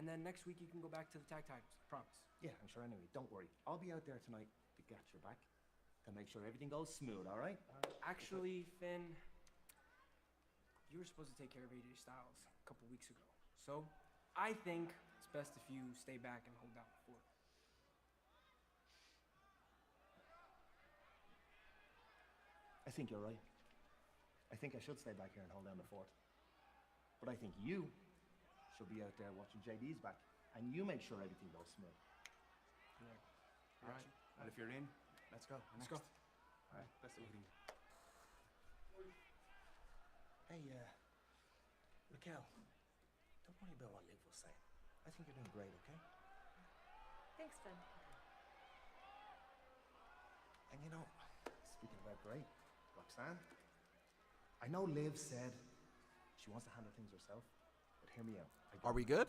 And then next week you can go back to the tag titles. Promise. Yeah, I'm sure anyway. Don't worry. I'll be out there tonight to get your back. To make sure everything goes smooth, all right? Actually, Finn, you were supposed to take care of AJ Styles a couple weeks ago. So, I think it's best if you stay back and hold down the fort. I think you're right. I think I should stay back here and hold down the fort. But I think you should be out there watching JD's back. And you make sure everything goes smooth. Right. All right. And if you're in, let's go. Let's go. All right. Best of luck. Hey, Raquel, don't worry about what Liv will say. I think you're doing great, okay? Thanks, Finn. And you know, speaking about great, Roxanne, I know Liv said she wants to handle things herself, but hear me out. Are we good?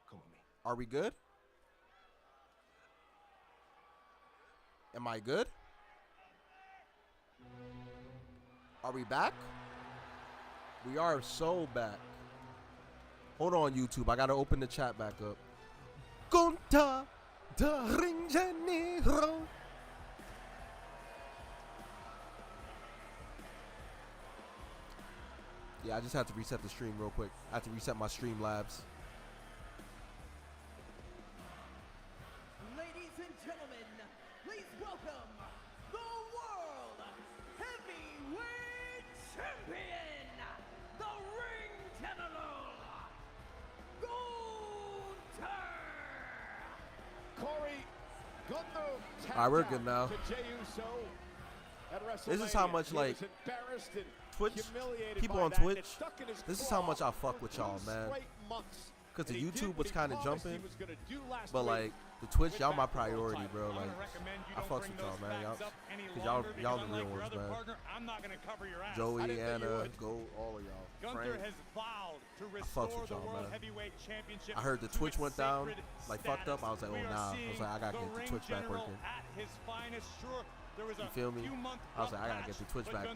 Come with me. Are we good? Am I good? Are we back? We are so back. Hold on, YouTube. I gotta open the chat back up. Conta de Ring Janeiro. Yeah, I just have to reset the stream real quick. I have to reset my Streamlabs. Ladies and gentlemen, please welcome the World Heavyweight Champion, the Ring General, Gunther. Corey, Gunther. All right, we're good now. This is how much, like, Twitch, people on Twitch, this is how much I fuck with y'all, man. Because the YouTube was kind of jumping, but, like, the Twitch, y'all my priority, bro. Like, I fucks with y'all, man. Y'all the real ones, man. Joey, Anna, Go, all of y'all. Frank, I fucks with y'all, man. I heard the Twitch went down, like, fucked up. I was like, oh, nah. I was like, I gotta get the Twitch back working. You feel me? I was like, I gotta get the Twitch back.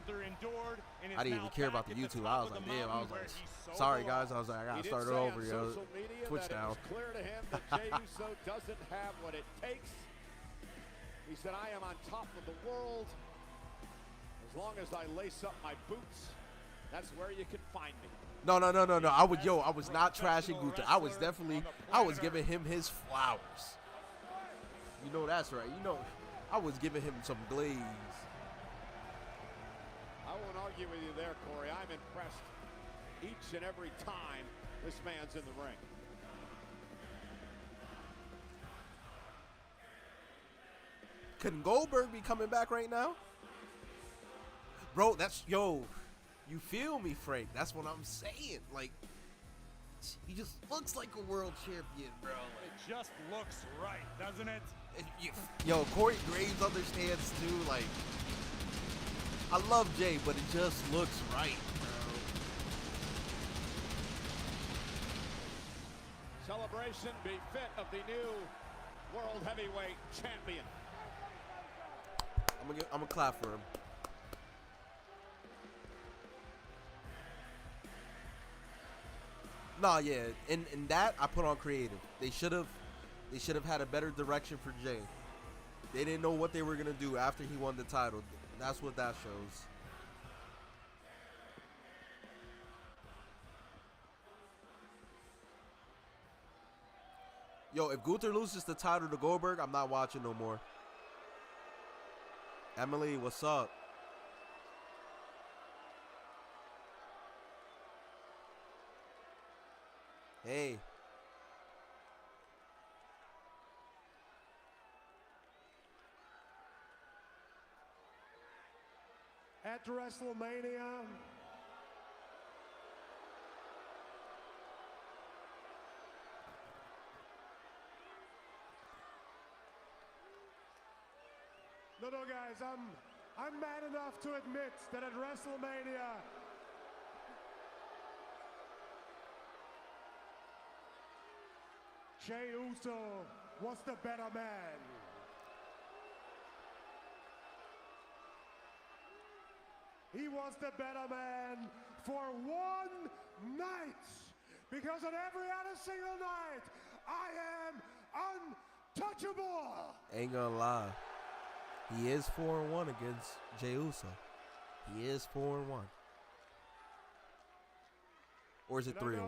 I didn't even care about the YouTube. I was like, damn. I was like, sorry guys. I was like, I gotta start it over, yo. Twitch now. It's clear to him that Jey Uso doesn't have what it takes. He said, I am on top of the world. As long as I lace up my boots, that's where you can find me. No. I was not trashing Gunther. I was giving him his flowers. You know that's right. You know, I was giving him some glaze. I won't argue with you there, Corey. I'm impressed each and every time this man's in the ring. Couldn't Goldberg be coming back right now? Bro, yo, you feel me, Frank? That's what I'm saying. Like, he just looks like a world champion, bro. It just looks right, doesn't it? Yo, Corey Graves understands too. Like, I love Jay, but it just looks right, bro. Celebration befit of the new World Heavyweight Champion. I'm gonna clap for him. Nah, yeah, in that I put on creative. They should have had a better direction for Jay. They didn't know what they were gonna do after he won the title. That's what that shows. Yo, if Gunther loses the title to Goldberg, I'm not watching no more. Emily, what's up? Hey. At WrestleMania, no, guys, I'm mad enough to admit that at WrestleMania, Jey Uso was the better man. He was the better man for one night. because on every other single night, I am untouchable. Ain't gonna lie. He is 4-1 against Jey Uso. He is 4-1. Or is it 3-1?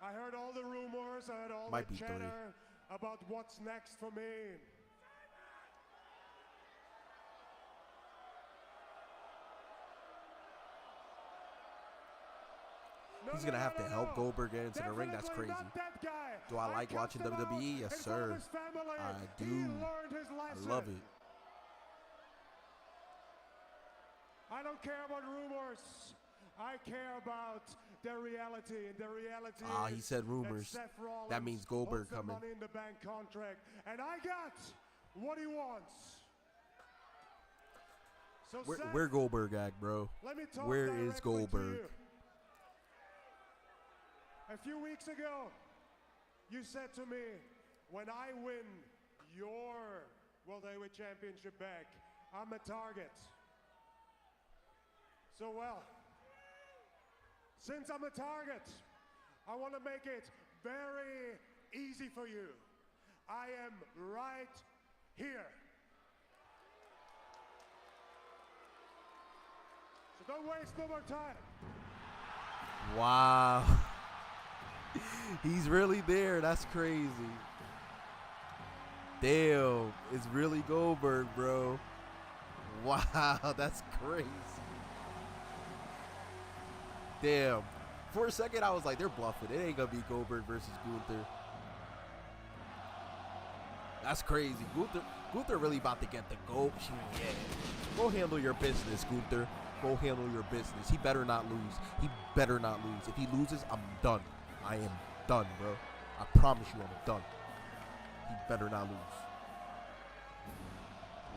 I heard all the rumors, I heard all Might the be chatter 3. about what's next for me. He's going to have to help Goldberg get into the ring. That's crazy. Do I like watching WWE? Yes, sir. I do. I love it. I don't care about rumors. I care about the reality, and the reality he said rumors. That means Goldberg coming. Money in the Bank contract, and I got what he wants. So Where Goldberg at, bro? Where is Goldberg? A few weeks ago, you said to me, when I win your World Heavyweight Championship back, I'm a target. So well, since I'm a target, I want to make it very easy for you. I am right here. So don't waste no more time. Wow. He's really there. That's crazy. Damn. It's really Goldberg, bro. Wow. That's crazy. Damn. For a second, I was like, they're bluffing. It ain't going to be Goldberg versus Gunther. That's crazy. Gunther really about to get the gold. Yeah. Go handle your business, Gunther. Go handle your business. He better not lose. He better not lose. If he loses, I'm done. I am done, bro. I promise you I'm done. He better not lose.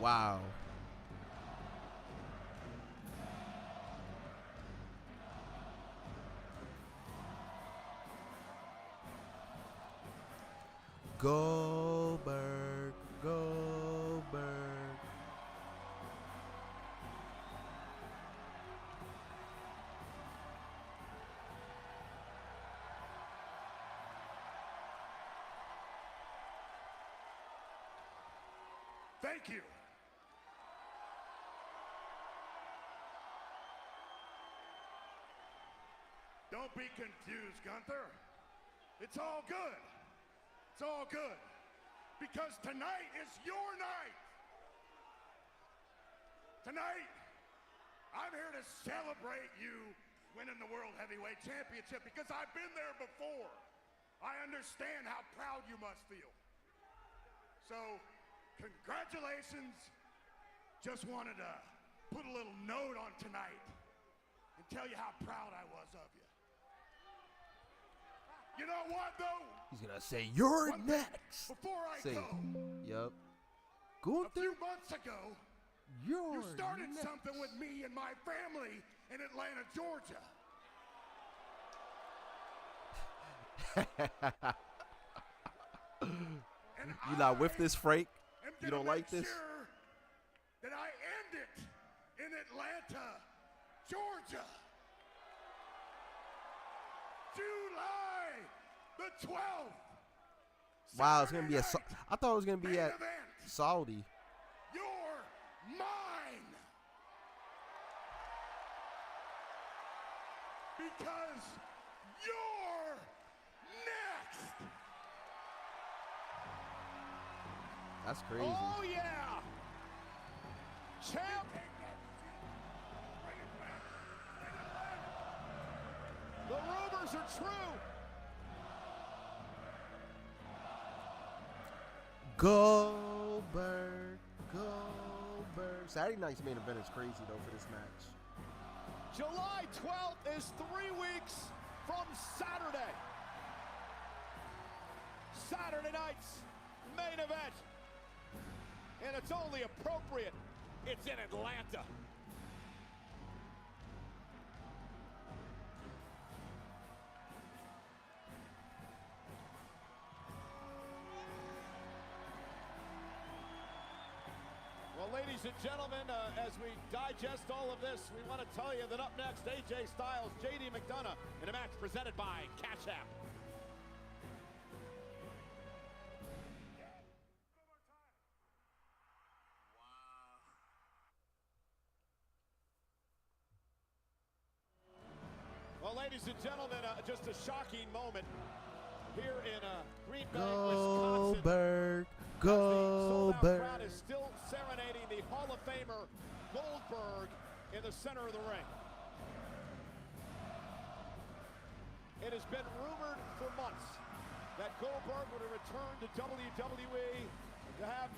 Wow. Goldberg, Goldberg. Thank you. Don't be confused, Gunther. It's all good. It's all good. Because tonight is your night. Tonight, I'm here to celebrate you winning the World Heavyweight Championship because I've been there before. I understand how proud you must feel. So, congratulations. Just wanted to put a little note on tonight and tell you how proud I was of you. You know what, though? He's going to say, you're next. Before I go, yep. A few months ago, you started something with me and my family in Atlanta, Georgia. You not with this, Frank? You don't like this? Sure that I end it in Atlanta, Georgia. July the 12th. Wow, it's gonna be I thought it was gonna be at Saudi. You're mine. Because you're next. That's crazy. Oh yeah. Champ. The rumors are true. Goldberg, Goldberg. Saturday night's main event is crazy though for this match. July 12th is 3 weeks from Saturday. Saturday night's main event. And it's only appropriate. It's in Atlanta. Well, ladies ladies and gentlemen, as we digest all of this, we want to tell you that up next, AJ Styles, JD McDonough in a match presented by Cash App. Well, ladies and gentlemen, just a shocking moment here in Green Bay, Wisconsin. Goldberg, The sold-out Goldberg. crowd is still serenading the Hall of Famer Goldberg in the center of the ring. It has been rumored for months that Goldberg would return to WWE to have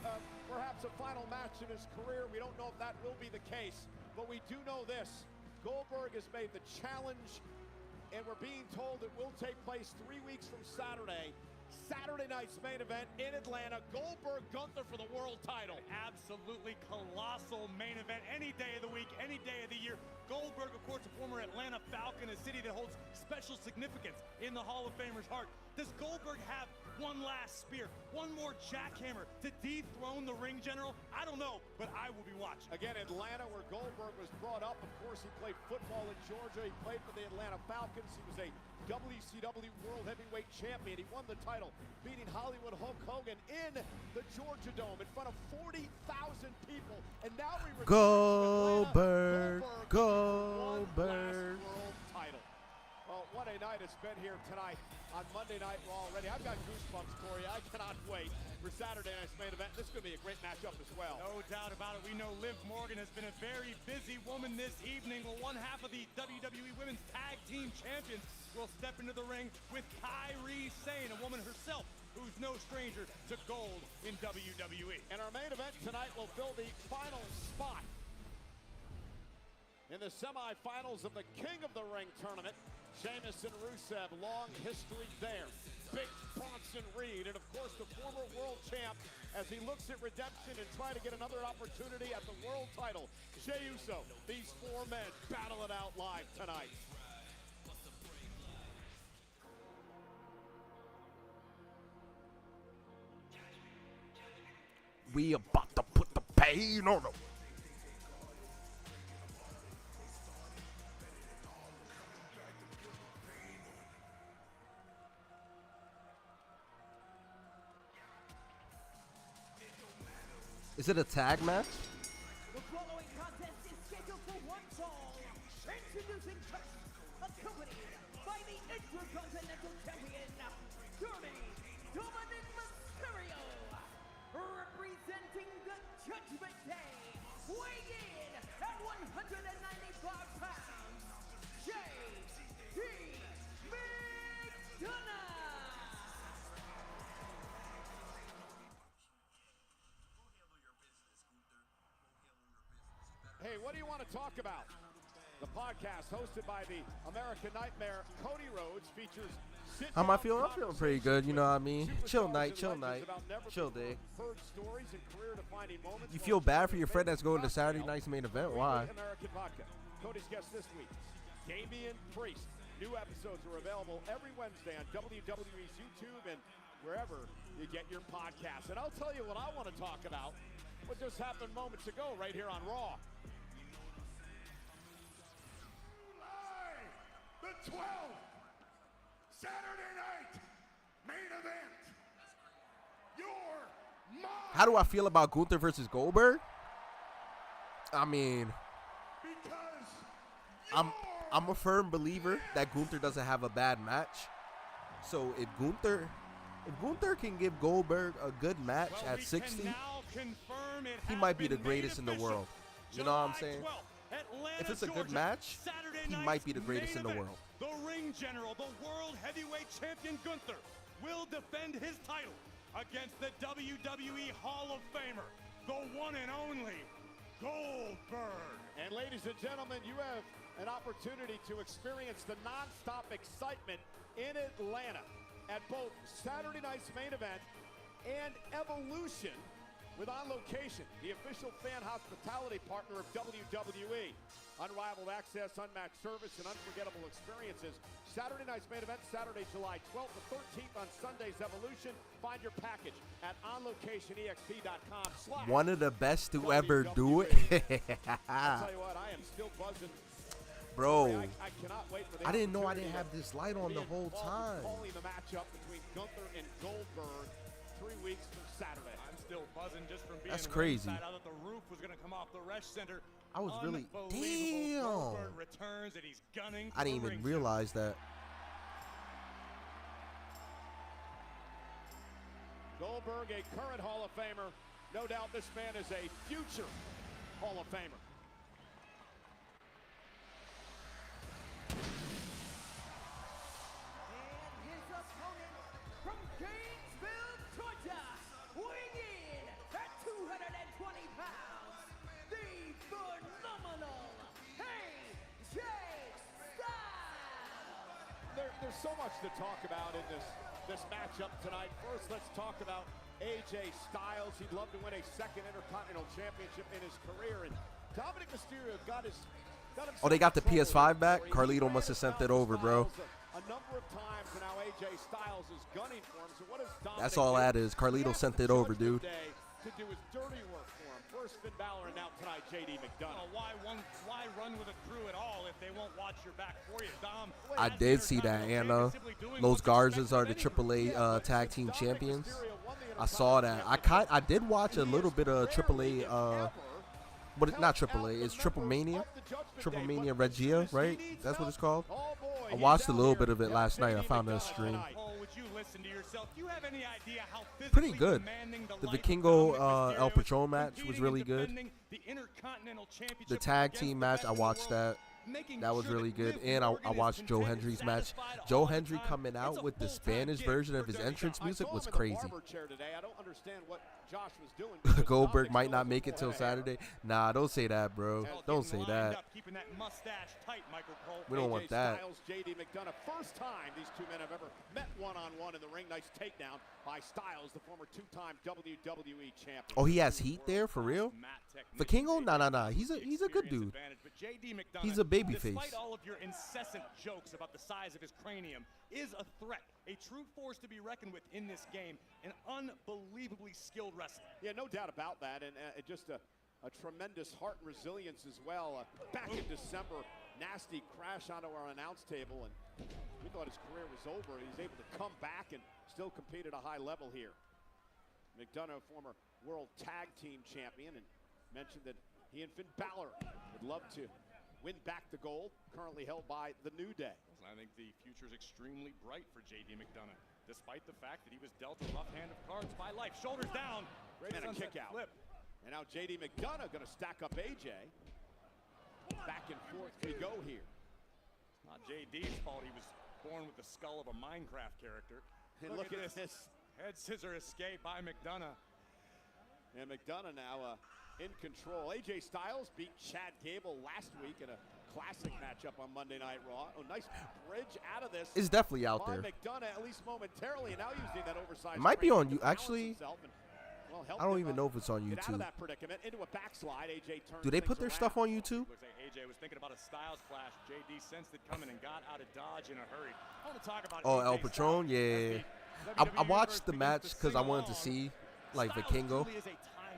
perhaps a final match in his career. We don't know if that will be the case, but we do know this. Goldberg has made the challenge, and we're being told it will take place 3 weeks from Saturday. Saturday night's main event in Atlanta. Goldberg Gunther for the world title. Absolutely colossal main event any day of the week, any day of the year. Goldberg, of course, a former Atlanta Falcon, a city that holds special significance in the Hall of Famer's heart. Does Goldberg have one last spear, one more jackhammer to dethrone the ring general? I don't know, but I will be watching. Again, Atlanta, where Goldberg was brought up. Of course, he played football in Georgia. He played for the Atlanta Falcons. He was a WCW World Heavyweight Champion. He won the title, beating Hollywood Hulk Hogan in the Georgia Dome in front of 40,000 people. And now we return Goldberg, to Atlanta. Goldberg. World title. Well, what a night it's been here tonight on Monday Night Raw already. I've got goosebumps, Corey. I cannot wait for Saturday night's main event. This is going to be a great matchup as well. No doubt about it. We know Liv Morgan has been a very busy woman this evening. Well, one half of the WWE Women's Tag Team Champions will step into the ring with Kairi Sane, a woman herself who's no stranger to gold in WWE. And our main event tonight will fill the final spot in the semifinals of the King of the Ring tournament. Sheamus and Rusev, long history there. Big Bronson Reed, and of course the former world champ as he looks at redemption and try to get another opportunity at the world title. Jey Uso, these four men battle it out live tonight. We about to put the pain on them. Is it a tag match? The following contest is scheduled for one fall. Introducing first, accompanied by the Intercontinental Champion, Germany, Dominic Mysterio. Representing the Judgment Day, weighing in at 195 pounds, J.D. McDonough. Hey, what do you want to talk about? The podcast hosted by the American Nightmare, Cody Rhodes, features How am I feeling? I'm feeling pretty good, you know what I mean? Chill night, chill day. You feel bad for your friend that's going to Saturday night's main event? Why? American Vodka. Cody's guest this week, Damian Priest. New episodes are available every Wednesday on WWE's YouTube and wherever you get your podcasts. And I'll tell you what I want to talk about. What just happened moments ago right here on Raw. The 12th Saturday night main event. Your mom. How do I feel about Gunther versus Goldberg? I mean, I'm a firm believer that Gunther doesn't have a bad match. So if Gunther can give Goldberg a good match at 60, he might be the greatest in the world. You know what I'm saying? If it's a good match, he might be the greatest in the world. The ring general, the world heavyweight champion Gunther, will defend his title against the WWE Hall of Famer, the one and only Goldberg. And ladies and gentlemen, you have an opportunity to experience the non-stop excitement in Atlanta at both Saturday night's main event and Evolution, with On Location, the official fan hospitality partner of WWE. Unrivaled access, unmatched service, and unforgettable experiences. Saturday night's main event, Saturday, July 12th to 13th on Sunday's Evolution. Find your package at onlocationexp.com/WWE. One of the best to ever do it. I'll tell you what, I am still buzzing. Bro, I cannot wait for the I didn't know I opportunity didn't have this light on the whole time. Calling the matchup between Gunther and Goldberg 3 weeks from Saturday. I'm still buzzing just from being That's crazy. ringside. I thought the roof was going to come off the Resch Center. I was really, Unbelievable. damn. Goldberg returns and he's gunning. I didn't for even ringside. realize that. Goldberg, a current Hall of Famer. No doubt this man is a future Hall of Famer. And his opponent from Gainesville, Georgia, weighing in at 220 pounds, the phenomenal AJ Styles. There's so much to talk about in this matchup tonight. First, let's talk about AJ Styles. He'd love to win a second Intercontinental Championship in his career, and Dominic Mysterio got himself Oh, they got the in trouble PS5 back? here. Carlito He must have ran sent it around over, bro. Styles a number of times, and now AJ Styles is gunning for him. So what does Dominic That's all do? that is. He Carlito asked sent the it over, Judgment dude. Day to do his dirty work for him. First Finn Balor, and now tonight JD McDonough. Why run with a crew at all if they won't watch your back for you, Dom? I did see that, Anna. Los Garzas are the AAA tag team champions. I saw that. I did watch a little bit of AAA. But not AAA. It's Triple Mania. Triple Mania Regia, right? That's what it's called. I watched a little bit of it last night. I found it on stream. Pretty good. The Vikingo El Patron match was really good. The tag team match, I watched that. That was really good. And I watched Joe Hendry's match. Joe Hendry coming out with the Spanish version of his entrance music was crazy. Goldberg might not make it till Saturday. Nah, don't say that, bro. Don't say that. We don't want that. JD McDonough, first time these two men have ever met one-on-one in the ring. Nice takedown by Styles, the former two-time WWE champion. Oh, he has heat there for real? Vikingo? Nah. He's a good dude. He's a babyface. Despite all of your incessant jokes about the size of his cranium, is a threat, a true force to be reckoned with in this game, an unbelievably skilled wrestler. Yeah, no doubt about that, and just a tremendous heart and resilience as well. Back in December, nasty crash onto our announce table, and we thought his career was over. He's able to come back and still compete at a high level here. McDonough, former World Tag Team Champion, and mentioned that he and Finn Balor would love to win back the gold, currently held by the New Day. I think the future is extremely bright for JD McDonough, despite the fact that he was dealt a rough hand of cards by life. Shoulders down, great and a kick out. Flip. And now JD McDonough going to stack up AJ. Back and forth we go here. It's not JD's fault he was born with the skull of a Minecraft character. And look at this. Head scissor escape by McDonough. And McDonough now in control. AJ Styles beat Chad Gable last week in a classic matchup on Monday Night Raw. Oh, nice bridge out of this. It's definitely out there. McDonough, at least momentarily, and now using that oversized. It might be on you. Actually, well, I don't even know if it's on get out of YouTube. that predicament into a backslide. AJ turns Do they put things their stuff around. on YouTube? Looks like AJ was thinking about a Styles clash. JD sensed it coming and got out of Dodge in a hurry. I want to talk about Oh, AJ El Patron? Styles. Yeah. I watched the match because I wanted to see, like, Vikingo.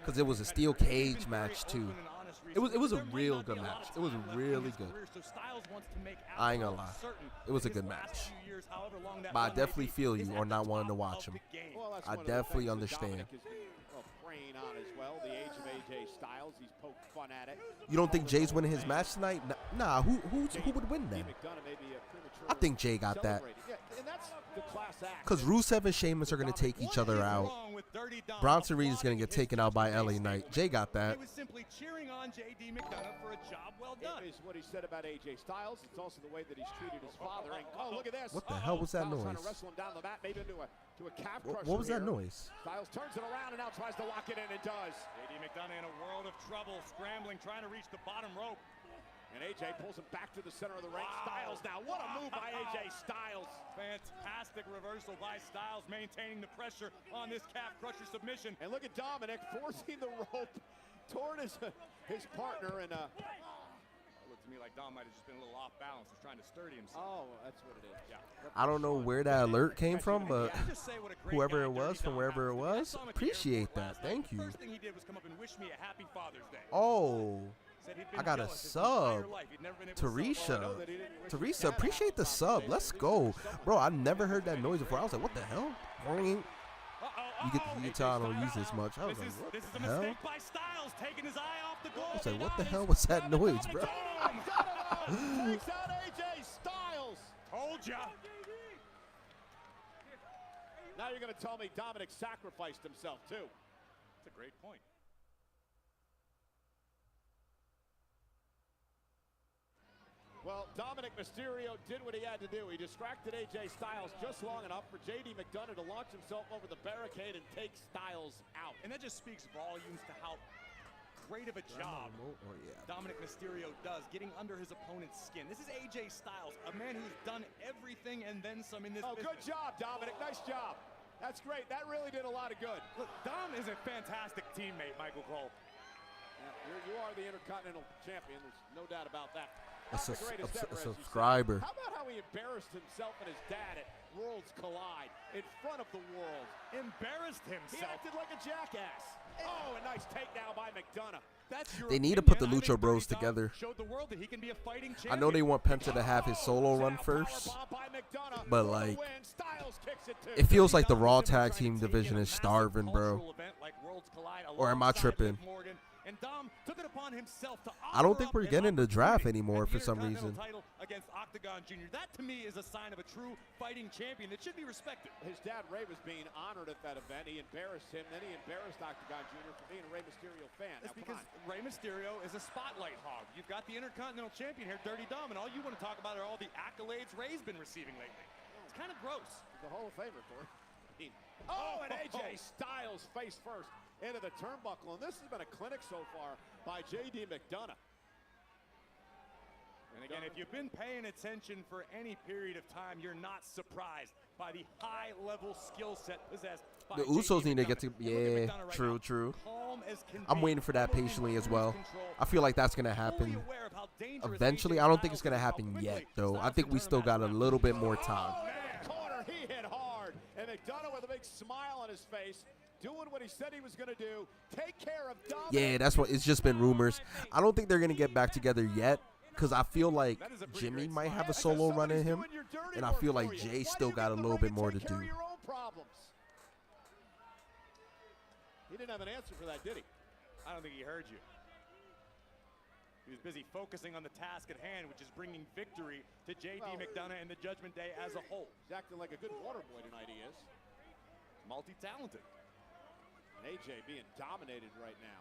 Because it was a steel cage match, too. It was a real good match. It was really good. I ain't gonna lie. It was a good match. But I definitely feel you on not wanting to watch him. Well, that's I one of the definitely things that understand. Dominic is, preying on as well. The age of AJ Styles, he's poked fun at it. You don't think Jay's winning his match tonight? Nah, who would win then? McDonough may be I think Jay got that. yeah, and that's the class act. Because Rusev and Sheamus are going to take each other out. Bronson Reed is going to get taken out by LA Knight. Jay got that. He was simply cheering on JD McDonough for a job well done. It is what he said about AJ Styles. It's also the way that he's treated his father. And, oh, look at this. What the hell was that Styles noise? trying to wrestle him down the mat, maybe into a calf crusher. What was that here. noise? Styles turns it around and now tries to lock it in and does. JD McDonough in a world of trouble, scrambling, trying to reach the bottom rope. And AJ pulls him back to the center of the ring. Styles now. What a move by AJ Styles. Fantastic reversal by Styles, maintaining the pressure on this calf crusher submission. And look at Dominic forcing the rope toward his partner. And it looked to me like Dom might have just been a little off balance. Was trying to sturdy himself. oh, that's what it is. Yeah. I don't know where that alert came from, but whoever it was from wherever it was, appreciate that. Thank you. First thing he did was come up and wish me a happy Father's Day. Oh, I got a sub. Teresa, appreciate the sub. Let's go. Bro, I've never heard that noise before. I was like, what the hell? You can tell I don't use this much. I was like, what this is the a hell? mistake by Styles, taking his eye off the goal. I was like, what the hell was that noise, bro? Takes out AJ Styles. Told ya. Now you're going to tell me Dominic sacrificed himself, too. That's a great point. Well, Dominic Mysterio did what he had to do. He distracted AJ Styles just long enough for JD McDonough to launch himself over the barricade and take Styles out. And that just speaks volumes to how great of a job Dominic Mysterio does getting under his opponent's skin. This is AJ Styles, a man who's done everything and then some in this business. Good job, Dominic. Nice job. That's great. That really did a lot of good. Look, Dom is a fantastic teammate, Michael Cole. Yeah, you are the Intercontinental Champion. There's no doubt about that. A subscriber. How about how he embarrassed himself and his dad at Worlds Collide in front of the world? Embarrassed himself. He acted like a jackass. Oh, a nice take now by McDonough. They need to put the Lucha Bros together. Showed the world that he can be a fighting champion. I know they want Penta to have his solo run first, but like, it feels like the Raw Tag Team division is starving, bro. Or am I tripping? And Dom took it upon himself to I don't think we're getting the draft anymore for some reason. Title against Octagon Jr. That to me is a sign of a true fighting champion that should be respected. His dad Ray was being honored at that event. He embarrassed him, then he embarrassed Octagon Jr. for being a Rey Mysterio fan. That's because Rey Mysterio is a spotlight hog. You've got the Intercontinental Champion here, Dirty Dom, and all you want to talk about are all the accolades Rey's been receiving lately. It's kind of gross. The Hall of Famer, Corey. And AJ Styles face first into the turnbuckle, and this has been a clinic so far by JD McDonough. And again, if you've been paying attention for any period of time, you're not surprised by the high-level skill set possessed by The Usos need to get to, yeah, true. I'm waiting for that patiently as well. I feel like that's going to happen eventually. I don't think it's going to happen yet, though. I think we still got a little bit more time. Corner, he hit hard, and McDonough with a big smile on his face, doing what he said he was going to do. Take care of Dominic. Yeah, that's what it's just been rumors. I don't think they're going to get back together yet because I feel like Jimmy might have a solo run in him, and I feel like Jay still got a little bit more to do. He didn't have an answer for that, did he? I don't think he heard you. He was busy focusing on the task at hand, which is bringing victory to JD McDonough and the Judgment Day as a whole. He's acting like a good water boy tonight, he is. Multi-talented. And AJ being dominated right now.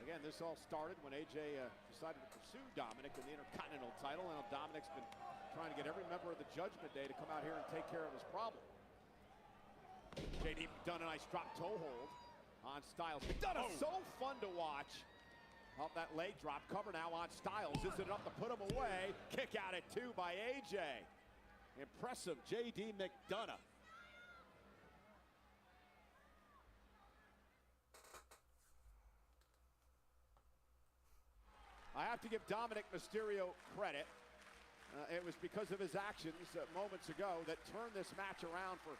Again, this all started when AJ decided to pursue Dominic in the Intercontinental title, and Dominic's been trying to get every member of the Judgment Day to come out here and take care of his problem. JD McDonough, nice drop toe hold on Styles. McDonough, so fun to watch. Off that leg drop, cover now on Styles. Is it enough to put him away? Kick out at 2 by AJ. Impressive JD McDonough. I have to give Dominic Mysterio credit. It was because of his actions moments ago that turned this match around for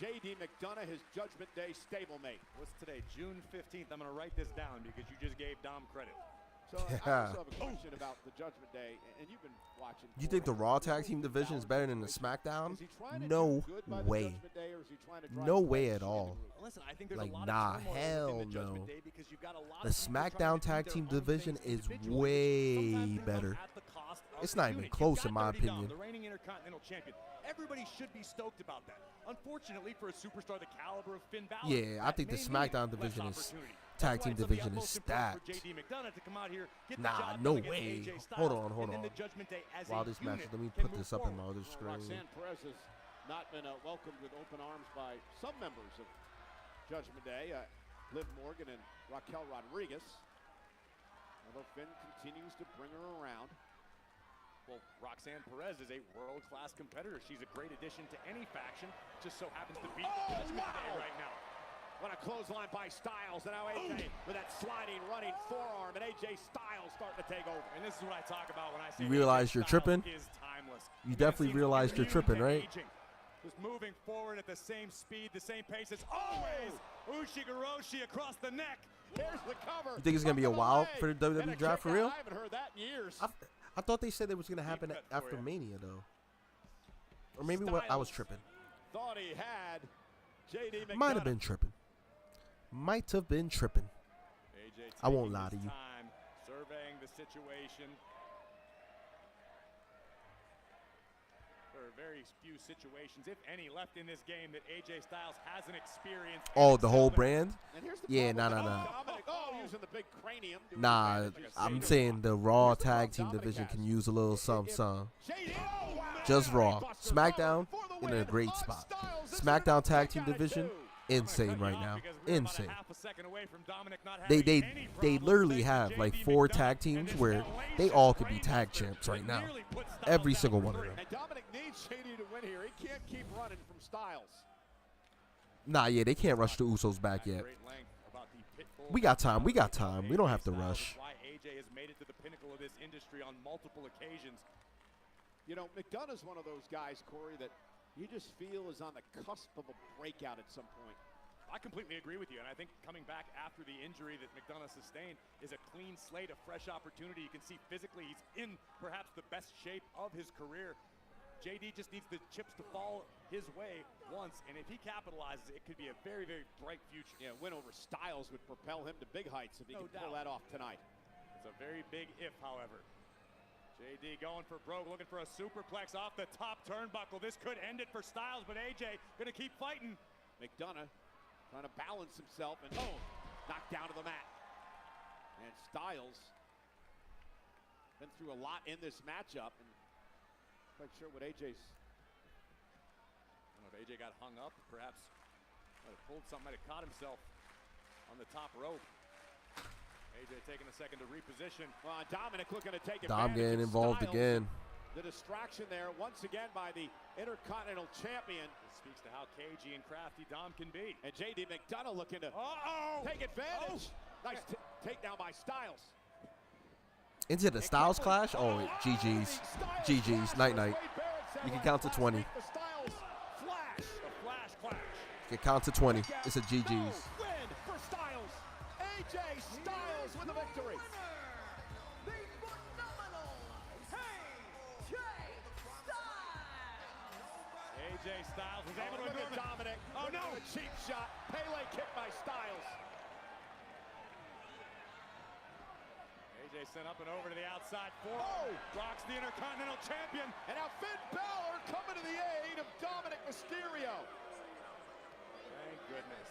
JD McDonough, his Judgment Day stablemate. What's today, June 15th? I'm going to write this down because you just gave Dom credit. So I also have a question about the Judgment Day, and you've been watching. You think the Raw Tag Team division is better than the SmackDown? No way. No way at all. Listen, I think there's like, a lot nah, of hell no. because you've got a lot The of SmackDown Tag Team division is way better. It's not even close, in my opinion. The reigning Intercontinental Champion. Everybody should be stoked about that. Unfortunately, for a superstar the caliber of Finn Balor, yeah, I think the SmackDown division is tag team division is stacked. Nah, no way. Hold on. While this match, let me put this up on my other screen. Roxanne Perez has not been welcomed with open arms by some members of Judgment Day. Liv Morgan and Raquel Rodriguez. Although Finn continues to bring her around. Well, Roxanne Perez is a world-class competitor. She's a great addition to any faction. Just so happens to be the Judgment Day right now. What a clothesline by Styles. And now AJ with that sliding, running forearm. And AJ Styles starting to take over. And this is what I talk about when I say you realize you're tripping? You definitely realized you're tripping, right? Just moving forward at the same speed, the same pace as always. Ushigoroshi across the neck. Here's the cover. You think it's going to be a while for the WWE draft for real? I haven't heard that in years. I thought they said it was going to happen after Mania, though. Or maybe what I was tripping. Thought he had JD McDonough. Might have been tripping. Might have been tripping. I won't lie to you. Surveying the situation. There are very few situations, if any, left in this game that AJ Styles hasn't experienced. Oh, the whole brand? Yeah, nah. Using the big cranium. Nah, I'm saying the Raw Tag Team division can use a little something. Just Raw. SmackDown in a great spot. SmackDown Tag Team division, insane right now. Insane. They literally have like 4 tag teams where they all could be tag champs right now. Every single one of them. And Dominic needs JD to win here. He can't keep running from Styles. Nah, yeah, they can't rush the Usos back yet. We got time. We got time. We don't have to rush. Why AJ has made it to the pinnacle of this industry on multiple occasions. You know, McDonough's one of those guys, Corey, that you just feel is on the cusp of a breakout at some point. I completely agree with you, and I think coming back after the injury that McDonough sustained is a clean slate, a fresh opportunity. You can see physically he's in perhaps the best shape of his career. JD just needs the chips to fall his way once, and if he capitalizes, it could be a very, very bright future. Yeah, win over Styles would propel him to big heights if he can pull that off tonight. It's a very big if, however. JD going for broke, looking for a superplex off the top turnbuckle. This could end it for Styles, but AJ gonna keep fighting. McDonough trying to balance himself and knocked down to the mat. And Styles been through a lot in this matchup, and quite sure what AJ's. I don't know if AJ got hung up, perhaps might have pulled something, might have caught himself on the top rope. AJ taking a second to reposition. Well, Dominic looking to take Dom advantage. getting involved Styles. again. The distraction there once again by the Intercontinental Champion. This speaks to how cagey and crafty Dom can be. And JD McDonough looking to take advantage. Nice takedown by Styles. Into the Styles clash? Oh, GG's. GG's. Night-night. You can count to 20. You can count to 20. It's a GG's. Win for Styles. AJ Styles with the victory. AJ Styles was able to look at Dominic. Oh no! A cheap shot. Pele kick by Styles. AJ sent up and over to the outside forearm. Rocks the Intercontinental Champion. And now Finn Balor coming to the aid of Dominic Mysterio. Thank goodness.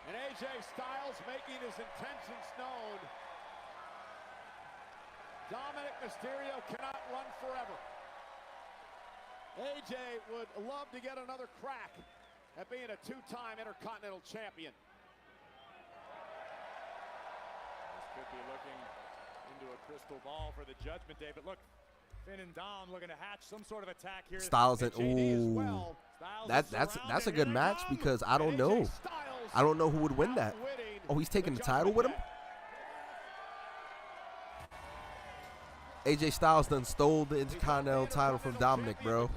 And AJ Styles making his intentions known. Dominic Mysterio cannot run forever. AJ would love to get another crack at being a 2-time Intercontinental Champion. This could be looking into a crystal ball for the Judgment Day, but look, Finn and Dom looking to hatch some sort of attack here. Styles and ooh, that's a good match because I don't know. I don't know who would win that. Oh, he's taking the title with him? AJ Styles done stole the Intercontinental title from Dominic, bro.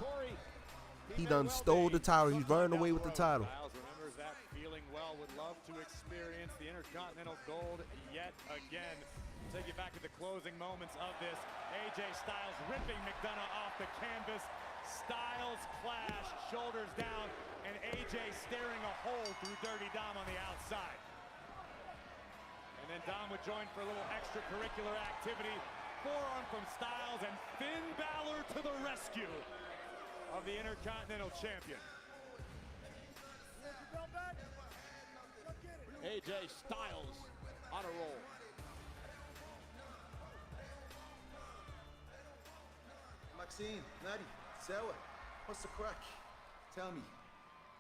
He done stole the title. He's running away with the title. Styles remembers that feeling well, would love to experience the Intercontinental Gold yet again. Take you back to the closing moments of this. AJ Styles ripping McDonough off the canvas. Styles clash, shoulders down, and AJ staring a hole through Dirty Dom on the outside. And then Dom would join for a little extracurricular activity. Forearm from Styles, and Finn Balor to the rescue of the Intercontinental Champion. AJ Styles on a roll. Maxine, Natty, Sour, what's the crack? Tell me,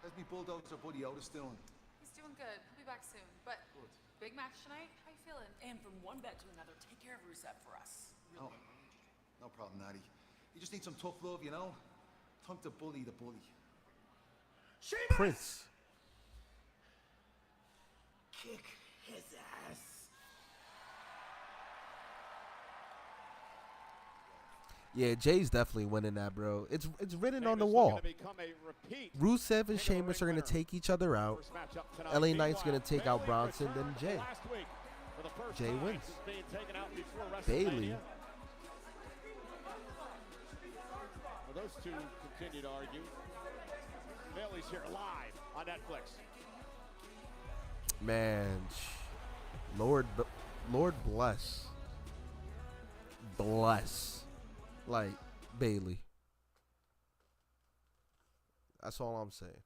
how's me bulldozer buddy Otis doing? He's doing good. He'll be back soon. But big match tonight. How you feeling? And from one bet to another, take care of Rusev for us. Really. Oh, no problem, Natty. You just need some tough love, you know? Time to bully the bully. Prince. Kick his ass. Yeah, Jay's definitely winning that, bro. It's written on the wall. Rusev and Sheamus are going to take each other out. LA Knight's going to take out Bronson, then Jay. Jay wins. Bailey. Well, those two continue to argue. Bailey's here live on Netflix. Man, Lord bless. Like, Bailey. That's all I'm saying.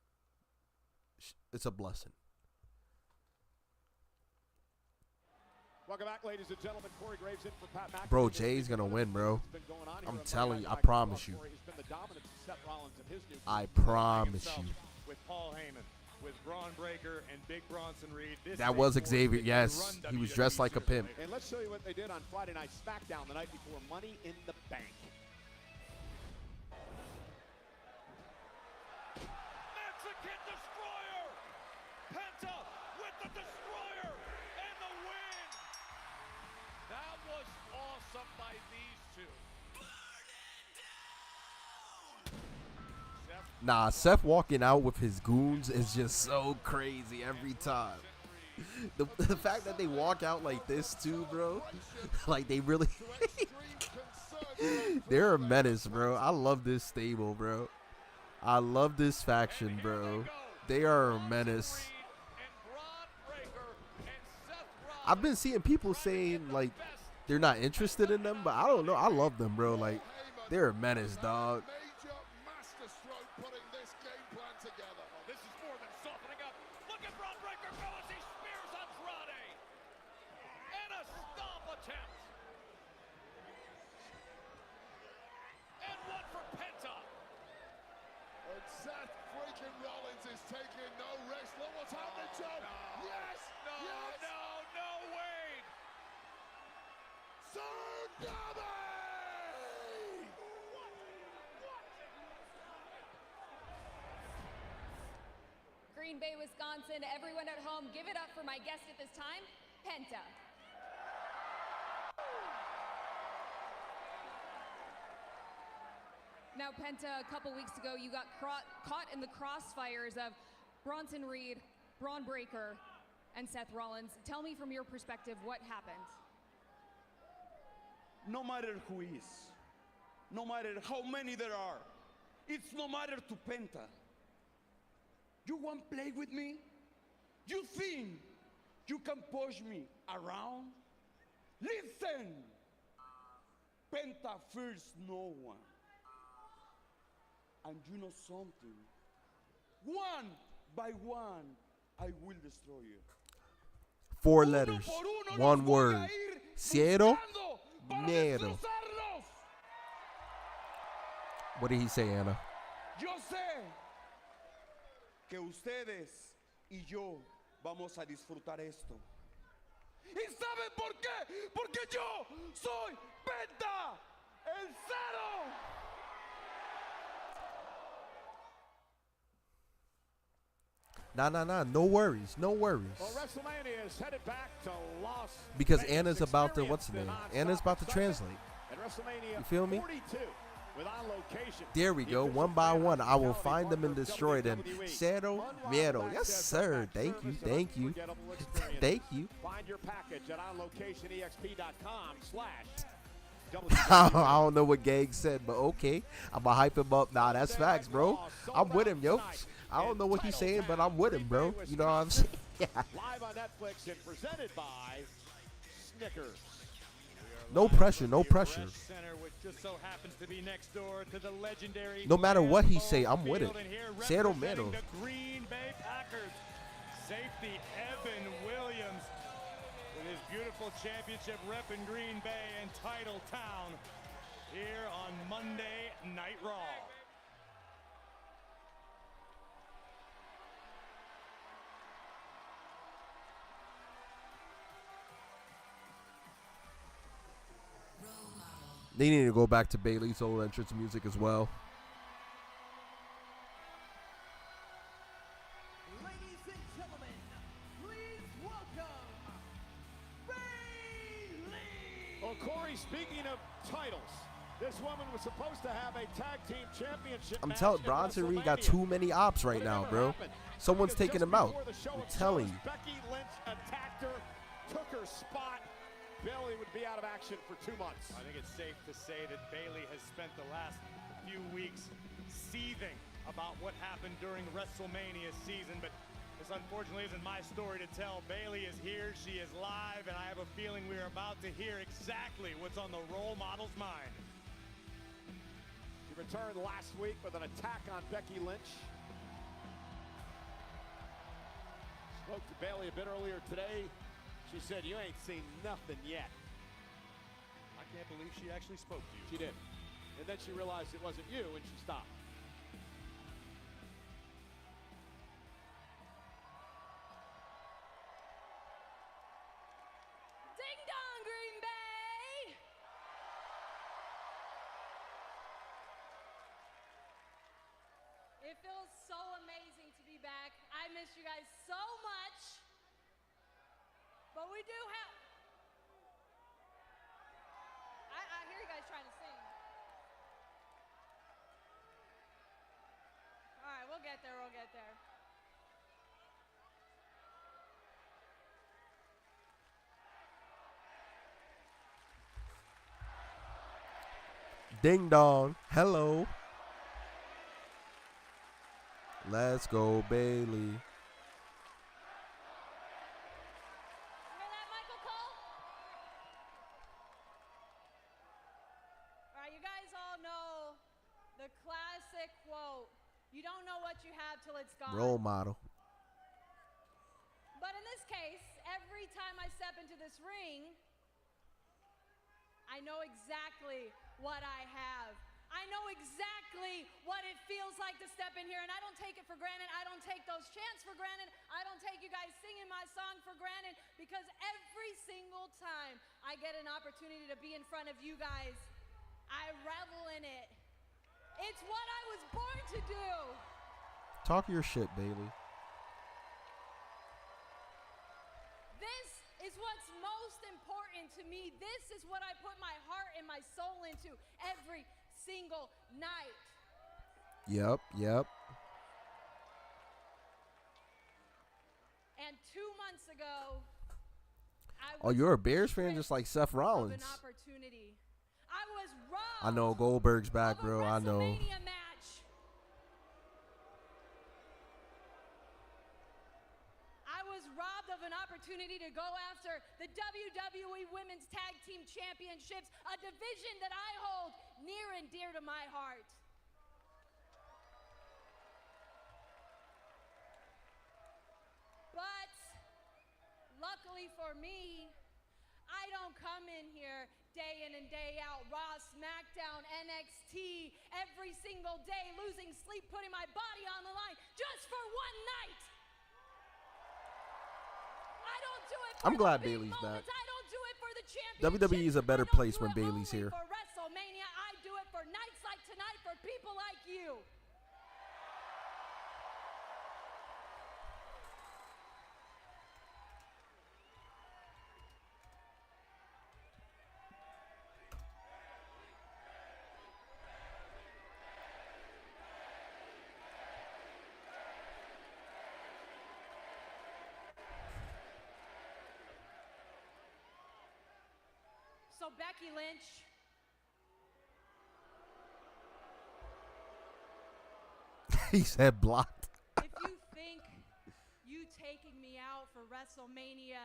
It's a blessing. Welcome back, ladies and gentlemen. Corey Graves in for Pat McAfee. Bro, Jay's going to win, bro. I'm telling you. I promise you. I promise you. With Paul Heyman, with Braun Breaker and Big Bronson Reed. That was Xavier. Yes, he was dressed like a pimp. And let's show you what they did on Friday Night SmackDown the night before Money in the Bank. Mexican Destroyer! Penta with the Destroyer and the win! That was awesome by these two. Nah, Seth walking out with his goons is just so crazy every time. The fact that they walk out like this too, bro. Like they really they're a menace, bro. I love this stable, bro. I love this faction, bro. They are a menace. I've been seeing people saying like they're not interested in them, but I don't know. I love them, bro. Like they're a menace, dog. Green Bay, Wisconsin. Everyone at home, give it up for my guest at this time, Penta. Now, Penta, a couple weeks ago, you got caught in the crossfires of Bronson Reed, Braun Breaker, and Seth Rollins. Tell me from your perspective what happened. No matter who is, no matter how many there are, it's no matter to Penta. You want to play with me? You think you can push me around? Listen! Penta fears no one. And you know something? One by one, I will destroy you. 4 letters, 1 word. Cero miedo. What did he say, Anna? Yo sé que ustedes y yo vamos a disfrutar esto. ¿Y saben por qué? Porque yo soy Penta, el cero. Nah. No worries. Well, WrestleMania is headed back to Las Because Vegas Anna's about to, Experience what's the name? the Anna's about to non-stop translate. At WrestleMania You feel me? 42, with On Location. There we go. One by one, I will find them and destroy them. Cero miedo. Yes, sir. Thank you. Thank you. Thank you. Find your package at onlocationexp.com/ I don't know what Gang said, but okay. I'm going to hype him up. Nah, that's facts, bro. I'm with him, yo. I don't know what he's saying, but I'm with him, bro. You know what I'm saying? Yeah. Live on Netflix and presented by Snickers. No pressure, no pressure. No matter what he say, I'm with it. Cero miedo. Green Bay Packers. Safety Evan Williams with his beautiful championship rep in Green Bay and Title Town here on Monday Night Raw. They need to go back to Bayley's old entrance music as well. Ladies and gentlemen, please welcome Bayley. Well, Corey, speaking of titles, this woman was supposed to have a tag team championship I'm match telling at Bronson Reed got WrestleMania, too many ops right but it now, never bro. happened. Someone's Because taking just him out. before the show I'm it telling shows, you. Becky Lynch attacked her, took her spot. Bayley would be out of action for 2 months. I think it's safe to say that Bayley has spent the last few weeks seething about what happened during WrestleMania season, but this unfortunately isn't my story to tell. Bayley is here, she is live, and I have a feeling we are about to hear exactly what's on the role model's mind. She returned last week with an attack on Becky Lynch. Spoke to Bayley a bit earlier today. She said, "You ain't seen nothing yet." I can't believe she actually spoke to you. She did. And then she realized it wasn't you, and she stopped. Ding dong, Green Bay! It feels so amazing to be back. I miss you guys so much. But we do have... I hear you guys trying to sing. All right, we'll get there, we'll get there. Ding dong. Hello. Let's go, Bayley. All right, you guys all know the classic quote, you don't know what you have till it's gone. Role model. But in this case, every time I step into this ring, I know exactly what I have. I know exactly what it feels like to step in here, and I don't take it for granted. I don't take those chants for granted. I don't take you guys singing my song for granted, because every single time I get an opportunity to be in front of you guys, I revel in it. It's what I was born to do. Talk your shit, Bayley. This is what's most important to me. This is what I put my heart and my soul into every single night. Yep. And 2 months ago, Oh, you're a Bears fan just like Seth Rollins. an opportunity. I was robbed. I know Goldberg's back, bro. I know. WrestleMania match. I was robbed of an opportunity to go after the WWE Women's Tag Team Championships, a division that I hold near and dear to my heart. But luckily for me, I don't come in here day in and day out, Raw, SmackDown, NXT, every single day, losing sleep, putting my body on the line just for one night. I don't do it for I'm glad the big Bayley's moments. back. I don't do it for the championship. WWE is a better I don't place do when it Bayley's only here. For WrestleMania, I do it for nights like tonight, for people like you. So Becky Lynch, He said blocked. if you think you taking me out for WrestleMania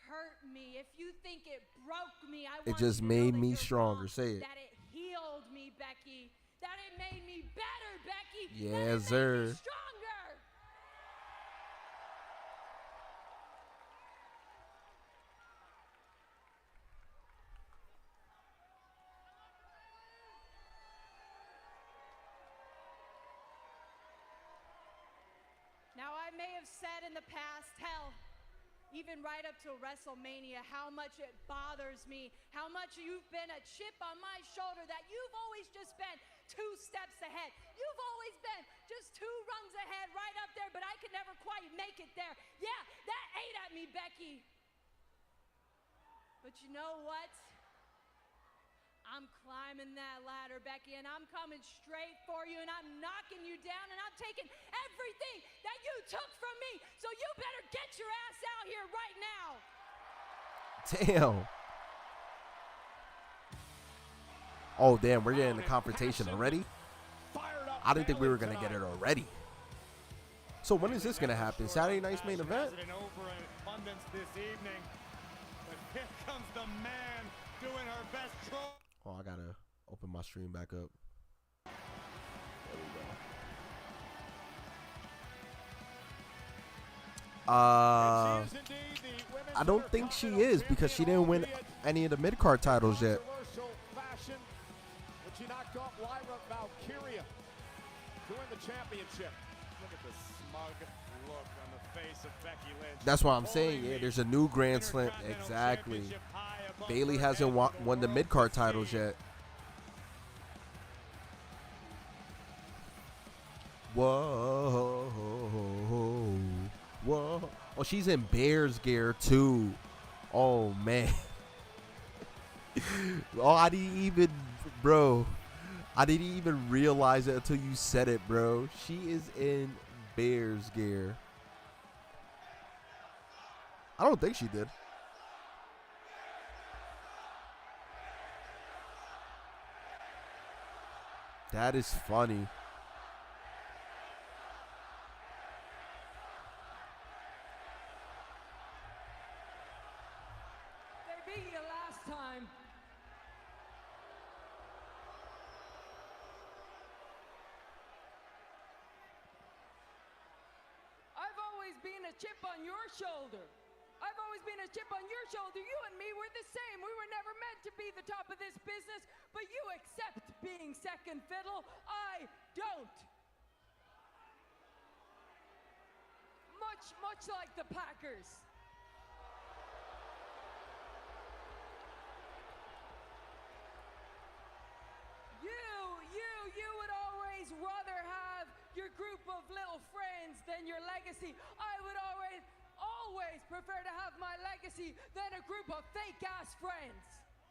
hurt me, if you think it broke me, I It want just you to know made that me you're stronger. wrong. Say it. That it healed me, Becky. That it made me better, Becky. That Yes, it made me sir. stronger. Now, I may have said in the past, hell, even right up to WrestleMania, how much it bothers me, how much you've been a chip on my shoulder, that you've always just been 2 steps ahead. You've always been just 2 rungs ahead, right up there, but I could never quite make it there. Yeah, that ate at me, Becky. But you know what? I'm climbing that ladder, Becky, and I'm coming straight for you, and I'm knocking you down, and I'm taking everything that you took from me. So you better get your ass out here right now. Damn. Oh, damn, we're getting the confrontation already? I didn't think we were going to get it already. So when is this going to happen? Saturday night's main event? Over in abundance this evening. But here comes the man doing her best troll. Oh, I gotta open my stream back up. There we go. I don't think she is because she didn't win any of the mid-card titles yet. But she knocked off Lyra Valkyria to win the championship. Look at the smug look on the face of Becky Lynch. That's what I'm saying. Yeah, there's a new Grand Slam. Exactly. Bayley hasn't won the mid-card titles yet. Whoa. Whoa. Oh, she's in Bears gear, too. Oh, man. Oh, I didn't even realize it until you said it, bro. She is in Bears gear. I don't think she did. That is funny. They beat you last time. I've always been a chip on your shoulder. I've always been a chip on your shoulder. You and me were the same. We were never meant to be the top of this business, but you accept being second fiddle. I don't. Much like the Packers. You would always rather have your group of little friends than your legacy. I would always prefer to have my legacy than a group of fake-ass friends.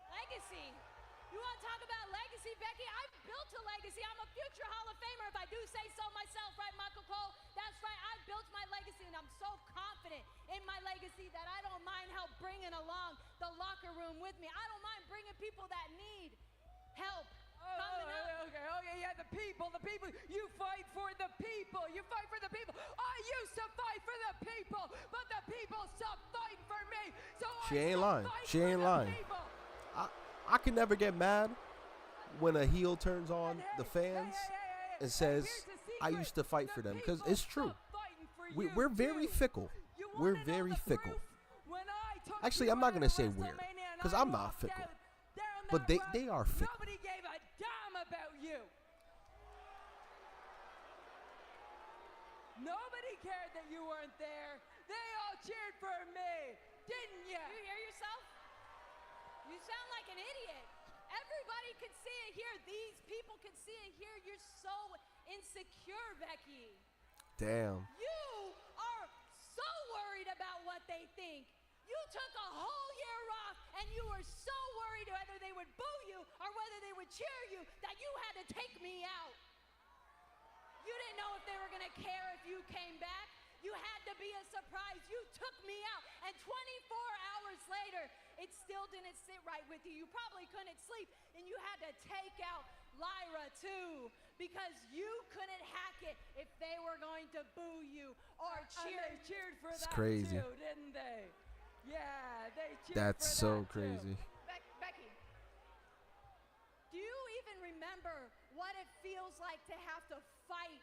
Legacy? You want to talk about legacy, Becky? I've built a legacy. I'm a future Hall of Famer, if I do say so myself, right, Michael Cole? That's right, I've built my legacy, and I'm so confident in my legacy that I don't mind help bringing along the locker room with me. I don't mind bringing people that need help. Okay, yeah, the people. You fight for the people. You fight for the people. I used to fight for the people, but the people stopped fighting for me. So She ain't lying. She ain't lying. I can never get mad when a heel turns on the fans and says, I used to fight for them, because it's true. We're very fickle. We're very fickle. Actually, I'm not going to say we're, because I'm not fickle. But they are fickle. Nobody gave a damn about you. Nobody cared that you weren't there. They all cheered for me, didn't you? You hear yourself? You sound like an idiot. Everybody could see it here. These people could see it here. You're so insecure, Becky. Damn. You are so worried about what they think. You took a whole year off, and you were so worried whether they would boo you or whether they would cheer you that you had to take me out. You didn't know if they were going to care if you came back. You had to be a surprise. You took me out, and 24 hours later, it still didn't sit right with you. You probably couldn't sleep, and you had to take out Lyra, too, because you couldn't hack it if they were going to boo you or cheer. And they cheered for It's that, crazy. too, didn't they? Yeah, they cheered That's for so that, crazy. Becky, do you even remember what it feels like to have to fight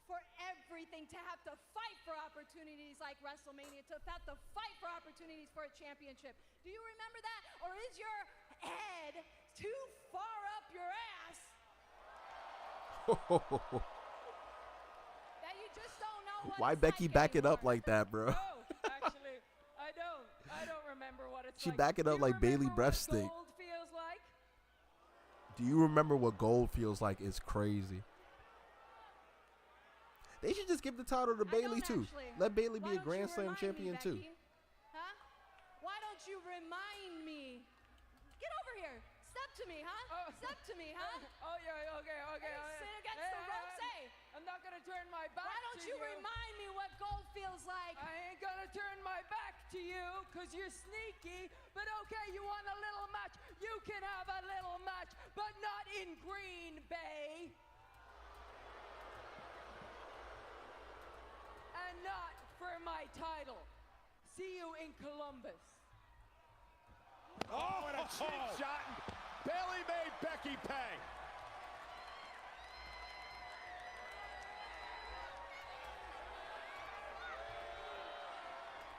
for everything, to have to fight for opportunities like WrestleMania, to have to fight for opportunities for a championship? Do you remember that? Or is your head too far up your ass that you just don't know what Why it's Becky like back it anymore? up like that, bro? Actually, She back it up like Bailey breath stink. Gold feels like. Do you remember what gold feels like? It's crazy. They should just give the title to Bailey too. Let Bailey be a Grand Slam champion too. Huh? Why don't you remind me? Get over here. Step to me, huh? Step to me, huh? Oh, yeah, okay. Hey, sit against the ropes, hey. I'm not gonna turn my back. Why don't you remind me what gold feels like? I ain't gonna turn my back to you because you're sneaky. But okay, you want a little match? You can have a little match, but not in Green Bay. And not for my title. See you in Columbus. Oh, and a cheap shot. Bailey made Becky pay.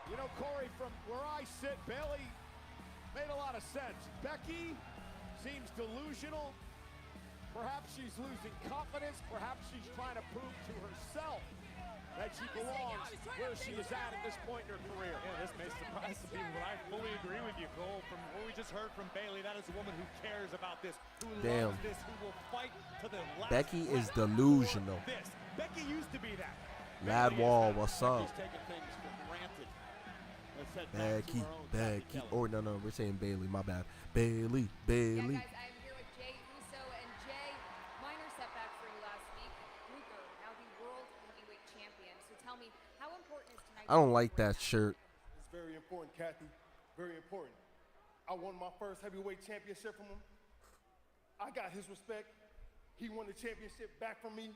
You know, Corey, from where I sit, Bailey made a lot of sense. Becky seems delusional. Perhaps she's losing confidence. Perhaps she's trying to prove to herself that she belongs where she is at this point in her career. Yeah, this may surprise some people, but I fully agree with you, Cole. From what we just heard from Bailey, that is a woman who cares about this, who loves this, who will fight to the last Becky is breath delusional. for this. Becky used to be that. Lad Wall, what's up? She's taking things for granted. Let's head back to Becky, our own Becky. Kelly. Oh, no, we're saying Bailey. My bad. Bailey. Yeah, guys, I'm here with Jey Uso, and Jey, minor setback for you last week. Luger, now the world heavyweight champion. So tell me, how important is tonight? I don't like that shirt. It's very important, Kathy. Very important. I won my first heavyweight championship from him. I got his respect. He won the championship back from me.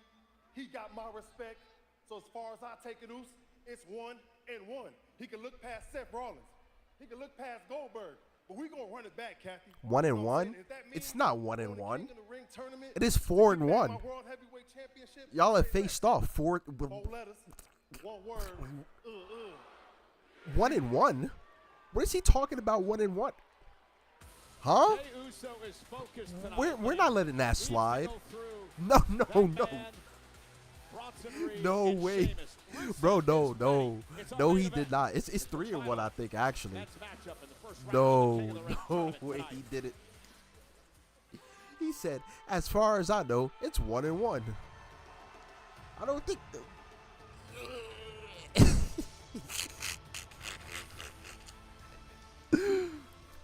He got my respect. So as far as I take it, Uso, it's 1-1. He can look past Seth Rollins. He can look past Goldberg. But we're going to run it back, Kathy. 1-1? It's not 1-1. It is 4-1. Y'all have faced off 4 letters, 1 word. 1-1. What is he talking about? 1-1? Huh? Jey Uso is focused tonight. We're not letting that slide. No. No way. Bro, no, he did not. It's 3-1, I think, actually. No way he did it. He said, as far as I know, it's 1-1. I don't think.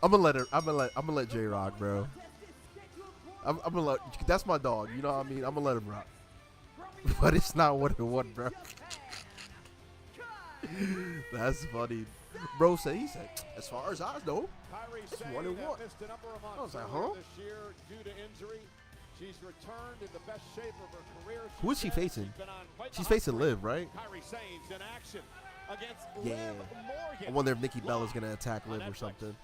I'm gonna let J Rock, bro. I'm gonna let. That's my dog. You know what I mean? I'm gonna let him rock. But it's not 1-1, bro. That's funny. Bro said, as far as I know, it's 1-1. I was like, huh? This year, due to injury, she's returned in the best shape of her career. Who is she facing? She's facing Liv, right? Kairi Sane's in action against Yeah. Liv Morgan. I wonder if Nikki Bella's gonna attack Liv or something.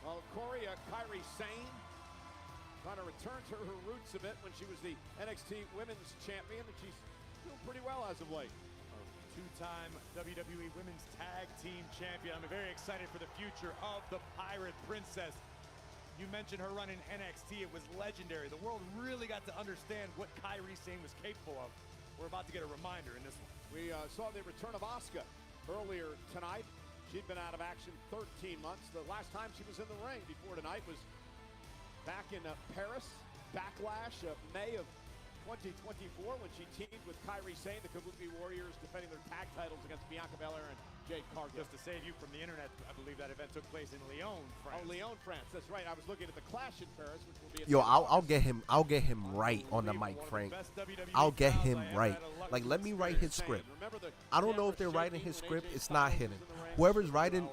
Well, Corey, Kairi Sane trying to return to her roots a bit when she was the NXT Women's Champion, and she's doing pretty well as of late. Two-time WWE Women's Tag Team Champion. I'm very excited for the future of the Pirate Princess. You mentioned her run in NXT. It was legendary. The world really got to understand what Kairi Sane was capable of. We're about to get a reminder in this one. We saw the return of Asuka earlier tonight. She'd been out of action 13 months. The last time she was in the ring before tonight was back in Paris, Backlash, May of 2024, when she teamed with Kairi Sane, the Kabuki Warriors, defending their tag titles against Bianca Belair and Jade Cargill. Just to save you from the internet, I believe that event took place in Lyon, France. Oh, Lyon, France. That's right. I was looking at the Clash in Paris, which will be. Yo, I'll get him right on the mic, Frank. I'll get him right. Like, let me write his script. I don't know if they're writing his script. It's not hidden. Whoever's writing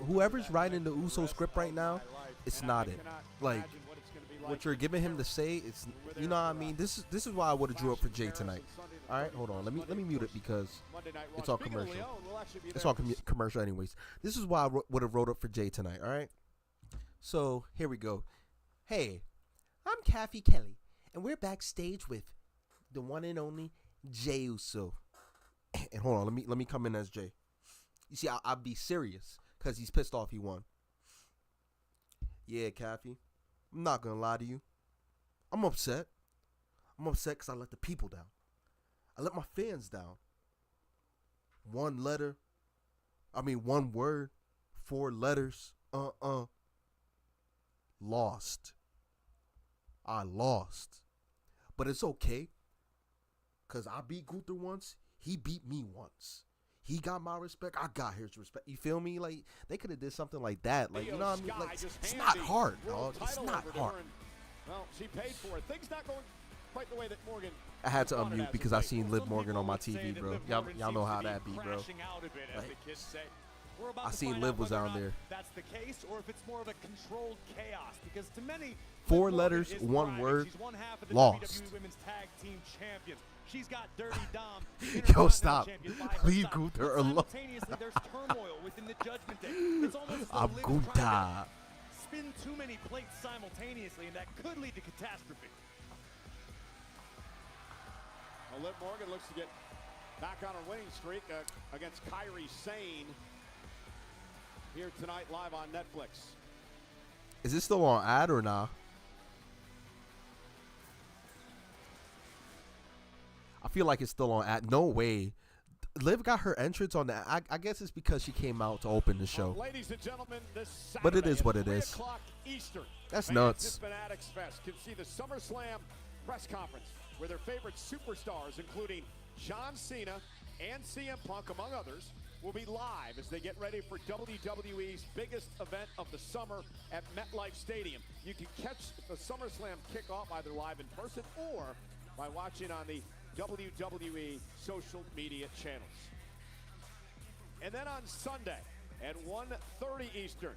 the Uso script right now, it's not it. Like, what you're giving him to say, it's, you know what I mean. This is why I would have drew up for Jay tonight. All right, hold on. Let me mute it because it's all commercial. It's all commercial, anyways. This is why I would have wrote up for Jay tonight. All right. So here we go. Hey, I'm Kathy Kelly, and we're backstage with the one and only Jey Uso. And hold on, let me come in as Jay. You see, I'll be serious because he's pissed off he won. Yeah, Kathy. I'm not gonna lie to you. I'm upset. I'm upset because I let the people down. I let my fans down. One word, 4 letters. Lost. I lost. But it's okay. Because I beat Gunther once. He beat me once. He got my respect. I got his respect. You feel me? Like, they could have did something like that. Like, you know what I mean? Like, it's not hard, dog. It's not hard. Well, she paid for it. Things not going quite the way that Morgan. I had to unmute because I seen Liv Morgan on my TV, bro. Y'all know how that be, bro. Like, I seen Liv was down there. That's the case, or if it's more of a controlled chaos. Because to many, 4 letters, 1 word, lost. Women's Tag Team Champions. She's got Dirty Dom. Yo, stop. Leave Gunther alone. Simultaneously, there's turmoil within the Judgment Day. It's almost as though I'm Liv trying to Gunther. spin too many plates simultaneously, and that could lead to catastrophe. Well, Liv Morgan looks to get back on her winning streak against Kairi Sane here tonight live on Netflix. Is this still on ad or nah? I feel like it's still on ad. No way. Liv got her entrance on that. I guess it's because she came out to open the show. Ladies and gentlemen, this Saturday But it is what it is. 3 o'clock Eastern. That's fans nuts. at Fanatics Fest can see the SummerSlam press conference where their favorite superstars, including John Cena and CM Punk, among others, will be live as they get ready for WWE's biggest event of the summer at MetLife Stadium. You can catch the SummerSlam kickoff either live in person or by watching on the WWE social media channels. And then on Sunday at 1:30 Eastern,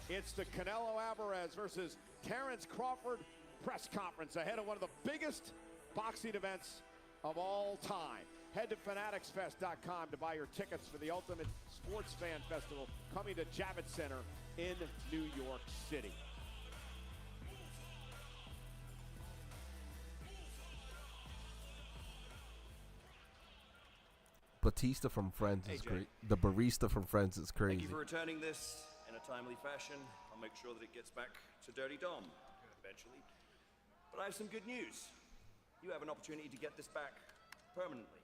it's the Canelo Alvarez versus Terrence Crawford press conference ahead of one of the biggest boxing events of all time. Head to fanaticsfest.com to buy your tickets for the Ultimate Sports Fan Festival coming to Javits Center in New York City. Batista from Friends is great. The barista from Friends is crazy. Thank you for returning this in a timely fashion. I'll make sure that it gets back to Dirty Dom eventually. But I have some good news. You have an opportunity to get this back permanently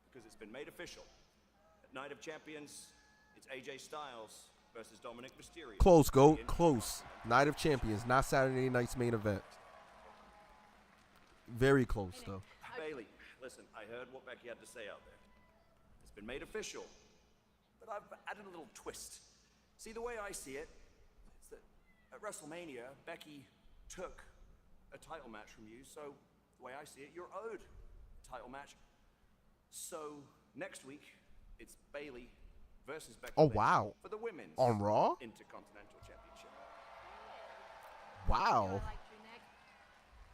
because it's been made official. At Night of Champions, it's AJ Styles versus Dominic Mysterio. Close, GOAT. Close. Night of Champions, not Saturday night's main event. Very close, though. Bailey, listen, I heard what Becky had to say out there. It's been made official, but I've added a little twist. See, the way I see it is that at WrestleMania, Becky took a title match from you, so the way I see it, you're owed a title match. So next week, it's Bailey versus Becky Oh, Lynch wow. for the women's On Raw? Intercontinental Championship. Wow.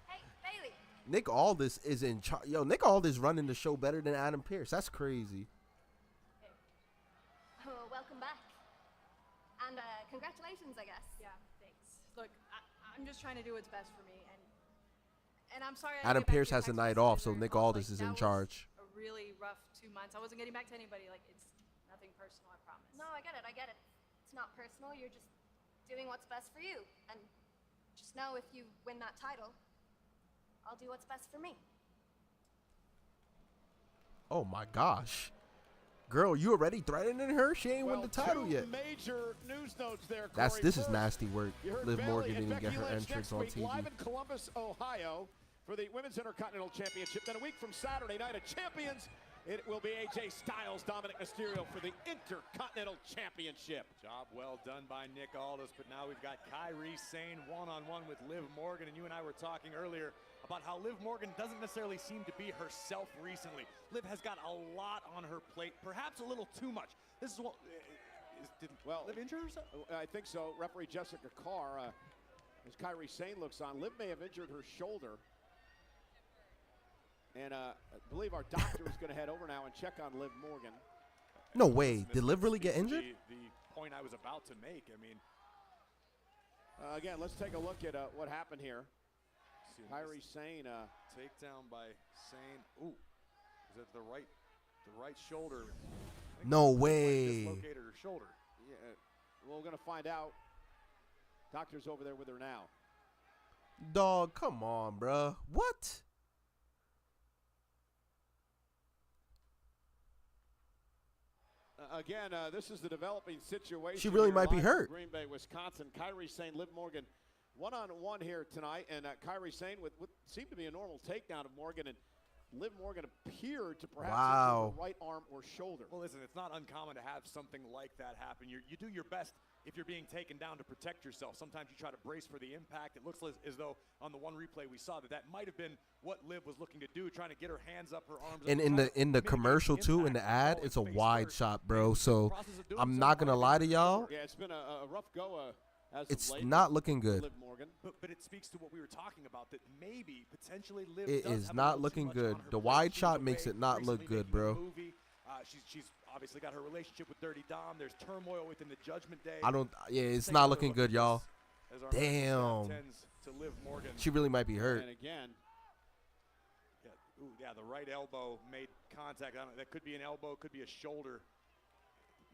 Hey, Bailey. Nick Aldis is in charge. Yo, Nick Aldis running the show better than Adam Pearce. That's crazy. Oh, welcome back. And congratulations, I guess. Yeah, thanks. Look, I'm just trying to do what's best for me, and I'm sorry. Adam Pearce has a night off, so Nick Aldis is in charge. A really rough 2 months. I wasn't getting back to anybody. Like, it's nothing personal, I promise. No, I get it. It's not personal. You're just doing what's best for you. And just know if you win that title, I'll do what's best for me. Oh my gosh. Girl, you already threatening her? She ain't won the title yet. Major news notes there, This is nasty work. Liv Bailey Morgan and didn't get Becky her Lynch entrance next on week, TV. live in Columbus, Ohio for the Women's Intercontinental Championship. Then a week from Saturday Night of Champions, it will be AJ Styles, Dominic Mysterio for the Intercontinental Championship. Job well done by Nick Aldis, but now we've got Kairi Sane one-on-one with Liv Morgan, and you and I were talking earlier about how Liv Morgan doesn't necessarily seem to be herself recently. Liv has got a lot on her plate, perhaps a little too much. This is what... Did Liv injure herself? I think so. Referee Jessica Carr, as Kairi Sane looks on, Liv may have injured her shoulder. And I believe our doctor is going to head over now and check on Liv Morgan. No way. Did Liv really get injured? The point I was about to make. I mean... Again, let's take a look at what happened here. Kairi Sane. Takedown by Sane. Ooh. Is it the right shoulder? No way. Dislocated her shoulder. Yeah, we're going to find out. Doctor's over there with her now. Dog, come on, bruh. What? Again, this is the developing situation. She really here might be live from hurt. Green Bay, Wisconsin. Kyrie Sane, Liv Morgan, one-on-one here tonight, and Kyrie Sane with what seemed to be a normal takedown of Morgan, and Liv Morgan appeared to perhaps injure the right arm or shoulder. Well, listen, it's not uncommon to have something like that happen. You do your best if you're being taken down to protect yourself. Sometimes you try to brace for the impact. It looks as though on the one replay we saw that might have been what Liv was looking to do, trying to get her hands up, her arms up. And in the commercial too, in the ad, it's a wide shot, bro. So I'm not gonna lie to y'all. Yeah, it's been a rough go. It's not looking good. Liv Morgan. But it speaks to what we were talking about, that maybe potentially Liv It does is have a not little looking too much good. on her The plate. wide She shot was makes away it not look recently good, making a bro. movie. She's obviously got her relationship with Dirty Dom. There's turmoil within the Judgment Day. Yeah, it's Take not another looking look good, at y'all. this as our Damn. tends to Liv Morgan. She really might be hurt. And again, the right elbow made contact. That could be an elbow, could be a shoulder.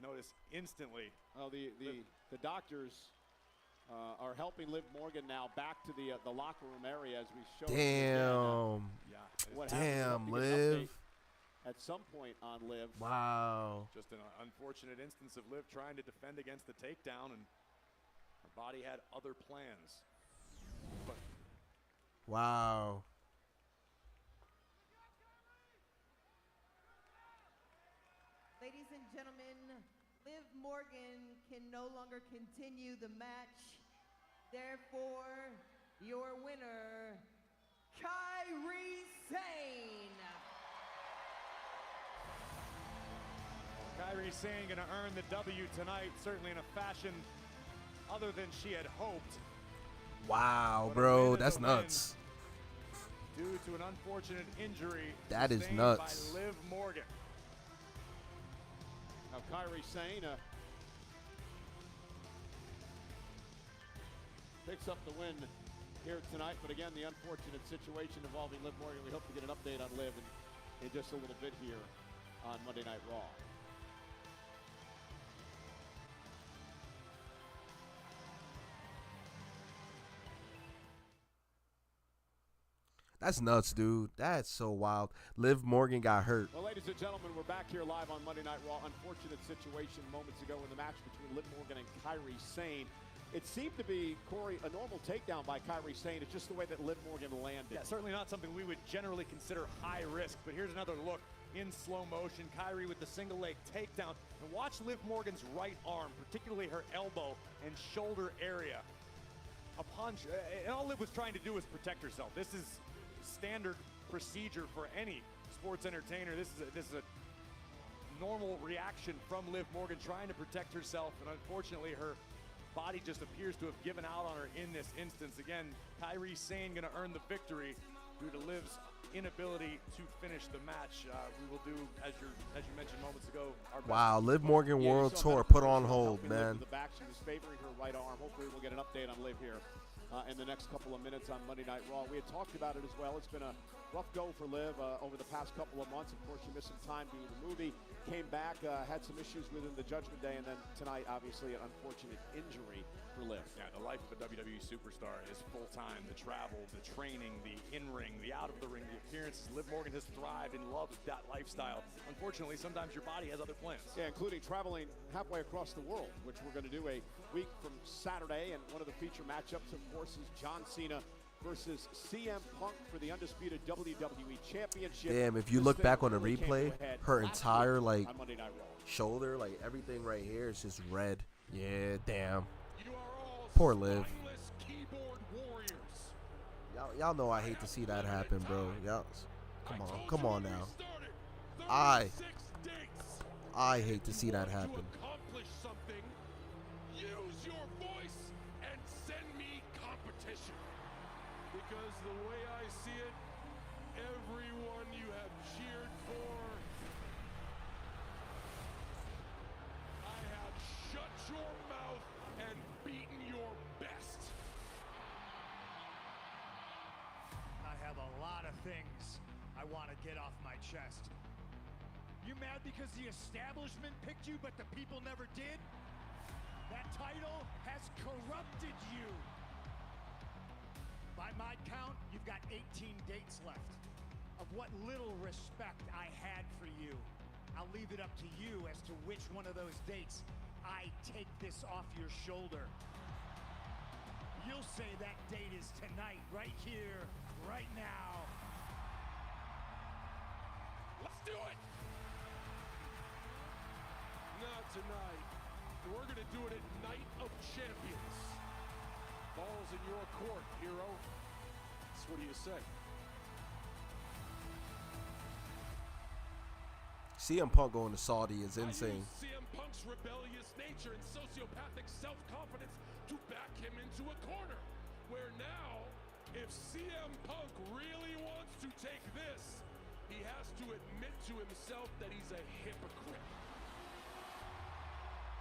Notice instantly. Oh, the doctors are helping Liv Morgan now back to the locker room area as we show. Damn. What Damn, happened? We'll have to get an Liv. update at some point on Liv. Wow. Just an unfortunate instance of Liv trying to defend against the takedown, and her body had other plans. But Wow. Ladies and gentlemen, Liv Morgan can no longer continue the match. Therefore, your winner, Kyrie Sane. Kyrie Sane going to earn the W tonight, certainly in a fashion other than she had hoped. Wow, bro, that's nuts. Due to an unfortunate injury That is sustained nuts. by Liv Morgan. Now Kyrie Sane picks up the win here tonight, but again, the unfortunate situation involving Liv Morgan. We hope to get an update on Liv in just a little bit here on Monday Night Raw. That's nuts, dude. That's so wild. Liv Morgan got hurt. Well, ladies and gentlemen, we're back here live on Monday Night Raw. Unfortunate situation moments ago in the match between Liv Morgan and Kyrie Sane. It seemed to be, Corey, a normal takedown by Kyrie Sane. It's just the way that Liv Morgan landed. Yeah, certainly not something we would generally consider high risk, but here's another look in slow motion. Kyrie with the single leg takedown. And watch Liv Morgan's right arm, particularly her elbow and shoulder area. And all Liv was trying to do was protect herself. This is standard procedure for any sports entertainer. This is a normal reaction from Liv Morgan trying to protect herself, and unfortunately her body just appears to have given out on her in this instance. Again, Kyrie Sane going to earn the victory due to Liv's inability to finish the match. We will do, as you mentioned moments ago, our best. Wow, Liv Morgan World you saw Tour that put on helping hold, Liv man. to the back. She was favoring her right arm. Hopefully we'll get an update on Liv here in the next couple of minutes on Monday Night Raw. We had talked about it as well. It's been a rough go for Liv over the past couple of months. Of course, she missed some time due to the movie, came back, had some issues within the Judgment Day, and then tonight, obviously, an unfortunate injury for Liv. Yeah, the life of a WWE superstar is full-time. The travel, the training, the in-ring, the out-of-the-ring, the appearances. Liv Morgan has thrived and loves that lifestyle. Unfortunately, sometimes your body has other plans. Yeah, including traveling halfway across the world, which we're going to do a week from Saturday. And one of the feature matchups, of course, is John Cena versus CM Punk for the undisputed WWE Championship. Damn, if you This look thing back on the really came replay, to a head her last entire week like on Monday Night Raw. shoulder, like everything right here is just red. Yeah, damn. Poor Liv. Y'all know I hate to see that happen, bro. Y'all, come on now. I hate to see that happen. Use your voice and send me competition. Because the way I see it, everyone you have cheered for, I have shut your mouth and beaten your best. I have a lot of things I want to get off my chest. You mad because the establishment picked you, but the people never did? That title has corrupted you. By my count, you've got 18 dates left. Of what little respect I had for you, I'll leave it up to you as to which one of those dates I take this off your shoulder. You'll say that date is tonight, right here, right now. Let's do it! Not tonight. We're gonna do it at Night of Champions. Ball's in your court, hero. So what do you say? CM Punk going to Saudi is insane. I use CM Punk's rebellious nature and sociopathic self-confidence to back him into a corner. Where now, if CM Punk really wants to take this, he has to admit to himself that he's a hypocrite.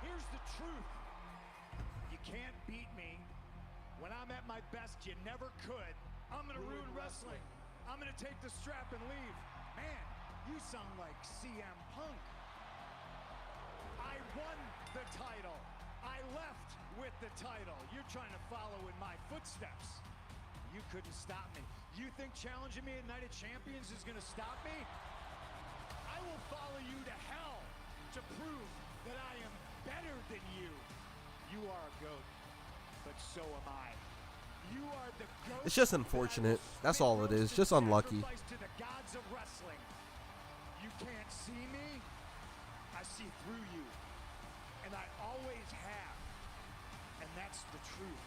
Here's the truth. You can't beat me. When I'm at my best, you never could. I'm gonna ruin wrestling. I'm gonna take the strap and leave. Man, you sound like CM Punk. I won the title. I left with the title. You're trying to follow in my footsteps. You couldn't stop me. You think challenging me at Night of Champions is gonna stop me? I will follow you to hell to prove that I am better than you. You are a goat, but so am I. You are the goat. It's just unfortunate. That's all it is. Just unlucky. To the gods of wrestling. You can't see me. I see through you. And I always have. And that's the truth.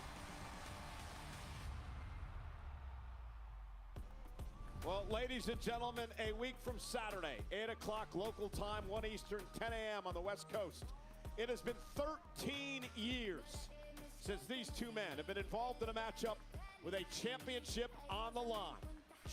Well, ladies and gentlemen, a week from Saturday, 8 o'clock local time, 1 Eastern, 10 a.m. on the West Coast. It has been 13 years since these two men have been involved in a matchup with a championship on the line.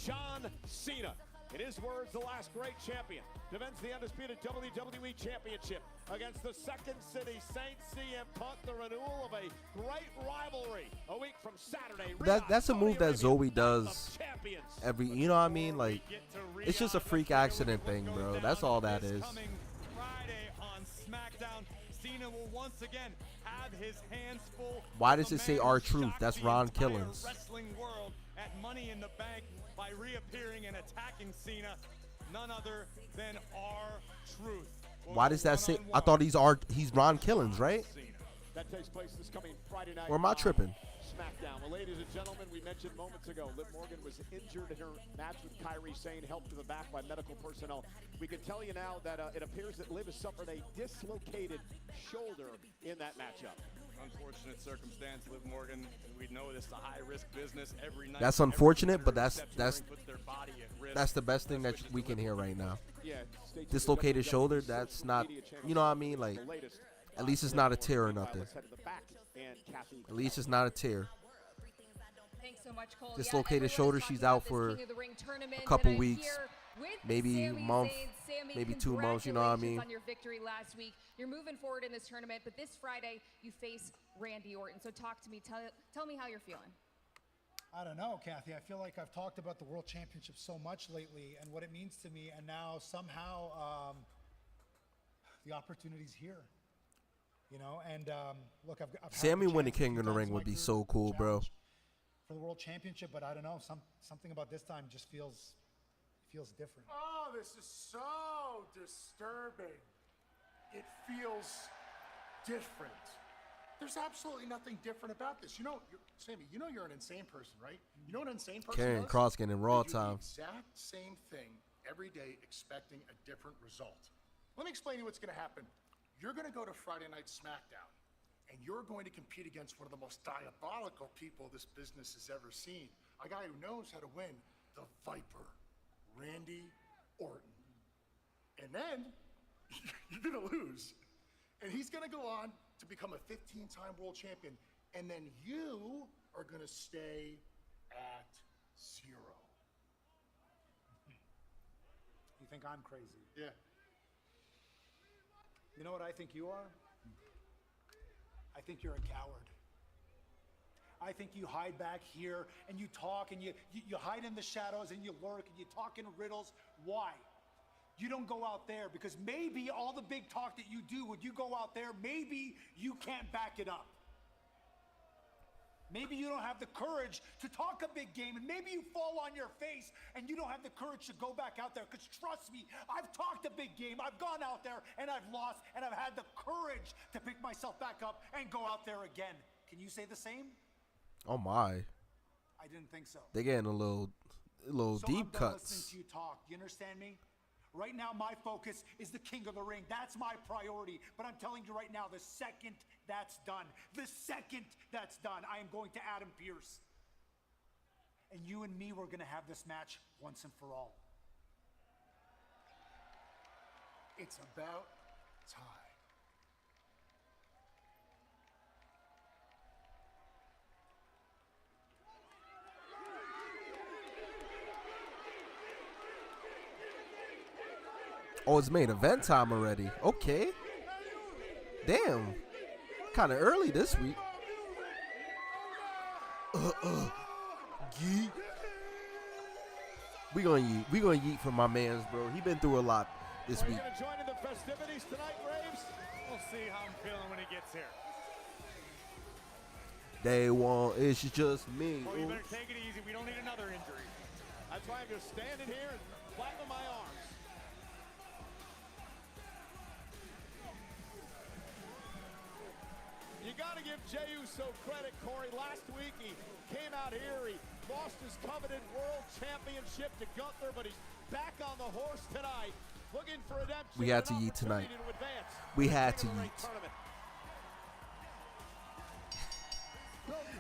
John Cena, in his words, the last great champion, defends the undisputed WWE Championship against the Second City Saints, CM Punk, the renewal of a great rivalry a week from Saturday. That's a move that Zoe does every, you know what I mean? Like, it's just a freak accident thing, bro. That's all that is. Coming Friday on SmackDown, Cena will once again have his hands full. Why does it say R-Truth? That's Ron Killings. Wrestling world at Money in the Bank by reappearing and attacking Cena, none other than R-Truth. Why does that say? I thought he's Ron Killings, right? That takes place this coming Friday night. Or am I tripping? SmackDown. Well, ladies and gentlemen, we mentioned moments ago, Liv Morgan was injured in her match with Kairi Sane, helped to the back by medical personnel. We can tell you now that it appears that Liv has suffered a dislocated shoulder in that matchup. Unfortunate circumstance, Liv Morgan. We know this is a high-risk business every night. That's unfortunate, but that's the best thing that we can hear right now. Yeah, dislocated shoulder. That's not, you know what I mean? Like, at least it's not a tear or nothing. At least it's not a tear. Thanks so much, Cole. Dislocated shoulder. She's out for a couple weeks, maybe a month, maybe 2 months. You know what I mean? On your victory last week, you're moving forward in this tournament, but this Friday you face Randy Orton. So talk to me. Tell me how you're feeling. I don't know, Kathy. I feel like I've talked about the World Championship so much lately and what it means to me, and now somehow the opportunity's here. You know, and look, I've Sammy winning King of the Ring would be so cool, bro. For the World Championship, but I don't know, something about this time just feels different. Oh, this is so disturbing. It feels different. There's absolutely nothing different about this. You know, Sammy, you know you're an insane person, right? You know what an insane person Karrion does? Kross getting Raw They do time. the exact same thing every day, expecting a different result. Let me explain to you what's going to happen. You're going to go to Friday Night SmackDown, and you're going to compete against one of the most diabolical people this business has ever seen. A guy who knows how to win, the Viper, Randy Orton. And then you're going to lose. And he's going to go on to become a 15-time world champion. And then you are going to stay at 0. You think I'm crazy? Yeah. You know what I think you are? I think you're a coward. I think you hide back here and you talk and you hide in the shadows and you lurk and you talk in riddles. Why? You don't go out there because maybe all the big talk that you do, when you go out there, maybe you can't back it up. Maybe you don't have the courage to talk a big game, and maybe you fall on your face and you don't have the courage to go back out there. Because trust me, I've talked a big game. I've gone out there and I've lost, and I've had the courage to pick myself back up and go out there again. Can you say the same? Oh my. I didn't think so. They're getting a little deep I'm done cuts. listening to you talk. You understand me? Right now, my focus is the King of the Ring. That's my priority. But I'm telling you right now, the second that's done, I am going to Adam Pearce. And you and me, we're going to have this match once and for all. It's about time. Oh, it's main event time already. Okay. Damn. Kind of early this week. Yeet. We gonna yeet for my mans, bro. He been through a lot this week. Are you gonna join in the festivities tonight, Graves? We'll see how I'm feeling when he gets here. Day one, it's just me. Oh, you better take it easy. We don't need another injury. That's why I'm just standing here and flapping my arms. You got to give Jey Uso credit, Corey. Last week he came out here, he lost his coveted world championship to Gunther, but he's back on the horse tonight, looking for redemption. We had to yeet tonight. We had to yeet.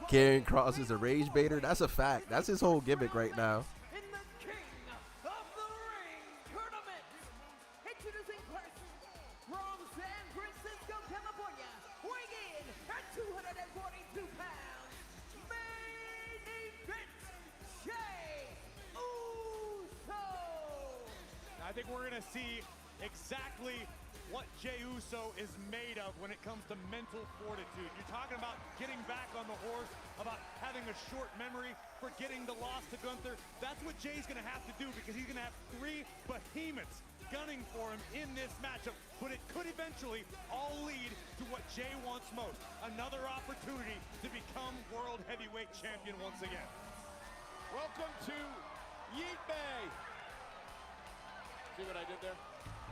Karrion Kross is a rage baiter. That's a fact. That's his whole gimmick right now. In the King of the Ring tournament, introducing first from San Francisco, California, weighing in at 242 pounds, main event, Jey Uso. I think we're gonna see exactly what Jey Uso is made of when it comes to mental fortitude. You're talking about getting back on the horse, about having a short memory, forgetting the loss to Gunther. That's what Jay's gonna have to do, because he's gonna have three behemoths gunning for him in this matchup. But it could eventually all lead to what Jey wants most, another opportunity to become World Heavyweight Champion once again. Welcome to Yeet Bay. See what I did there?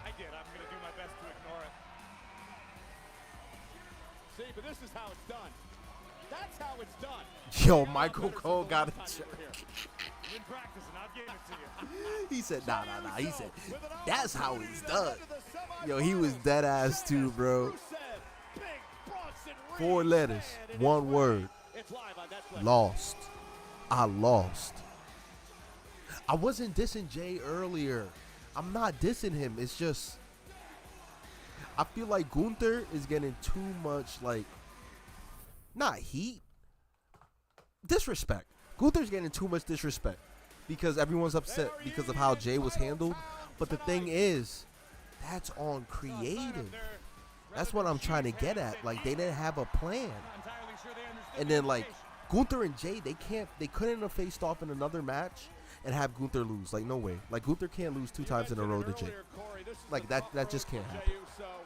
I did. I'm going to do my best to ignore it. See, but this is how it's done. That's how it's done. Yo, Michael Cole got a check. You've been practicing. I'll give it to you. He said, nah. He said, that's how it's done. Yo, he was dead ass too, bro. 4 letters, 1 word. Lost. I lost. I wasn't dissing Jey earlier. I'm not dissing him. It's just, I feel like Gunther is getting too much, like, not heat, disrespect. Gunther's getting too much disrespect because everyone's upset because of how Jey was handled. But the thing is, that's on creative. That's what I'm trying to get at. Like, they didn't have a plan. And then, like, Gunther and Jey, they couldn't have faced off in another match and have Gunther lose. Like, no way. Like, Gunther can't lose 2 times in a row to Jey. Like, that just can't happen.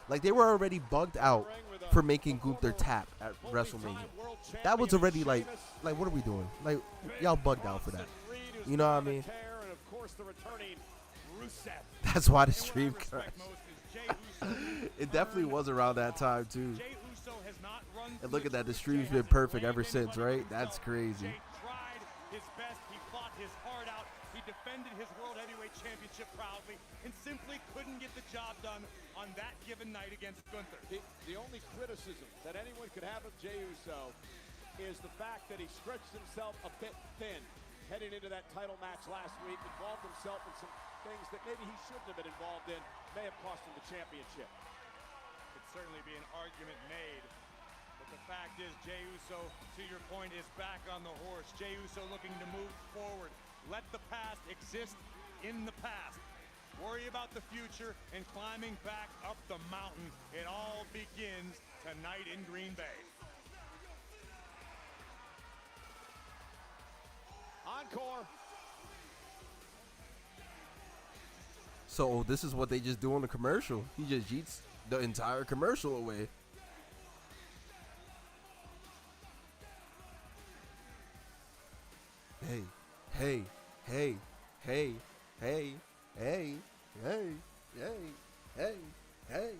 Like, they were already bugged out for making Gunther tap at WrestleMania. That was already, like, what are we doing? Like, y'all bugged out for that. You know what I mean? That's why the stream crashed. It definitely was around that time, too. And look at that. The stream's been perfect ever since, right? That's crazy. Defended his World Heavyweight Championship proudly and simply couldn't get the job done on that given night against Gunther. The only criticism that anyone could have of Jey Uso is the fact that he stretched himself a bit thin heading into that title match last week, involved himself in some things that maybe he shouldn't have been involved in, may have cost him the championship. Could certainly be an argument made. But the fact is, Jey Uso, to your point, is back on the horse. Jey Uso looking to move forward. Let the past exist in the past. Worry about the future and climbing back up the mountain. It all begins tonight in Green Bay. Encore. So this is what they just do on the commercial. He just yeets the entire commercial away. hey, hey, hey, hey, hey, hey, hey, hey, hey,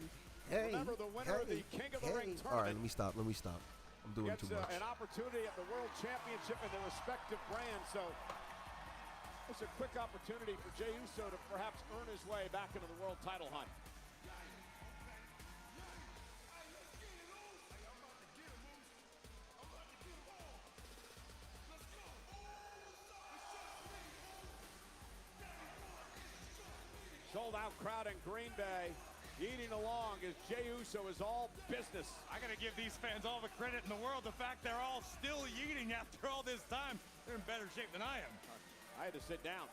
hey. Remember the winner of the King of the Ring tournament. All right, let me stop. I'm doing too much. An opportunity at the World Championship in their respective brands. So it's a quick opportunity for Jey Uso to perhaps earn his way back into the world title hunt. Sold out crowd in Green Bay. Eating along as Jey Uso is all business. I got to give these fans all the credit in the world. The fact they're all still eating after all this time, they're in better shape than I am. I had to sit down.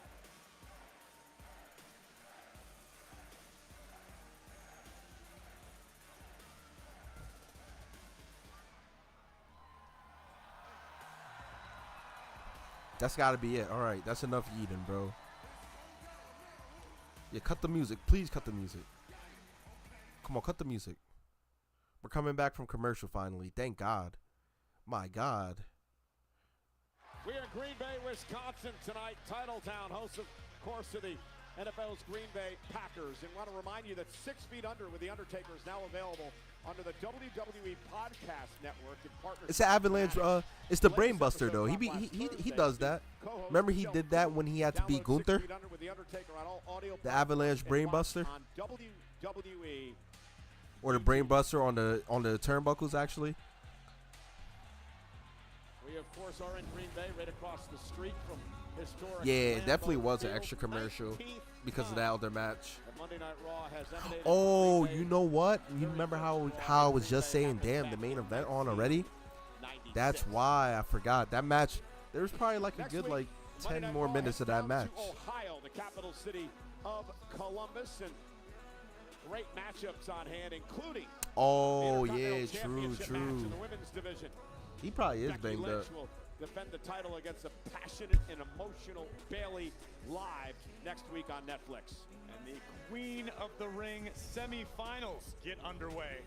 That's got to be it. All right, that's enough eating, bro. Yeah, cut the music. Please cut the music. Come on, cut the music. We're coming back from commercial finally. Thank God. My God. We are in Green Bay, Wisconsin tonight. Titletown, host, of course, of the NFL's Green Bay Packers. And want to remind you that 6 Feet Under with The Undertaker is now available under the WWE Podcast Network in partnership. It's an Avalanche. It's the Brain Buster though. He does that. Remember he did that when he had to beat Gunther. The Avalanche Brain Buster. On WWE. Or the Brain Buster on the turnbuckles actually. We of course are in Green Bay, right across the street from historic. Yeah, it definitely Lambeau was an Field. extra commercial 19th because of that other match. Monday Night Raw has emanated Oh, you know what? You remember how I was just saying, damn, the main event on already? That's why I forgot. That match, there was probably like a good like 10 more minutes of that match. Ohio, the capital city of Columbus, and great matchups on hand, including Oh, the yeah, Intercontinental true, Championship match in true. the women's division. He probably is Becky banged Lynch up. will defend the title against a passionate and emotional Bayley live next week on Netflix. And the Queen of the Ring semifinals get underway.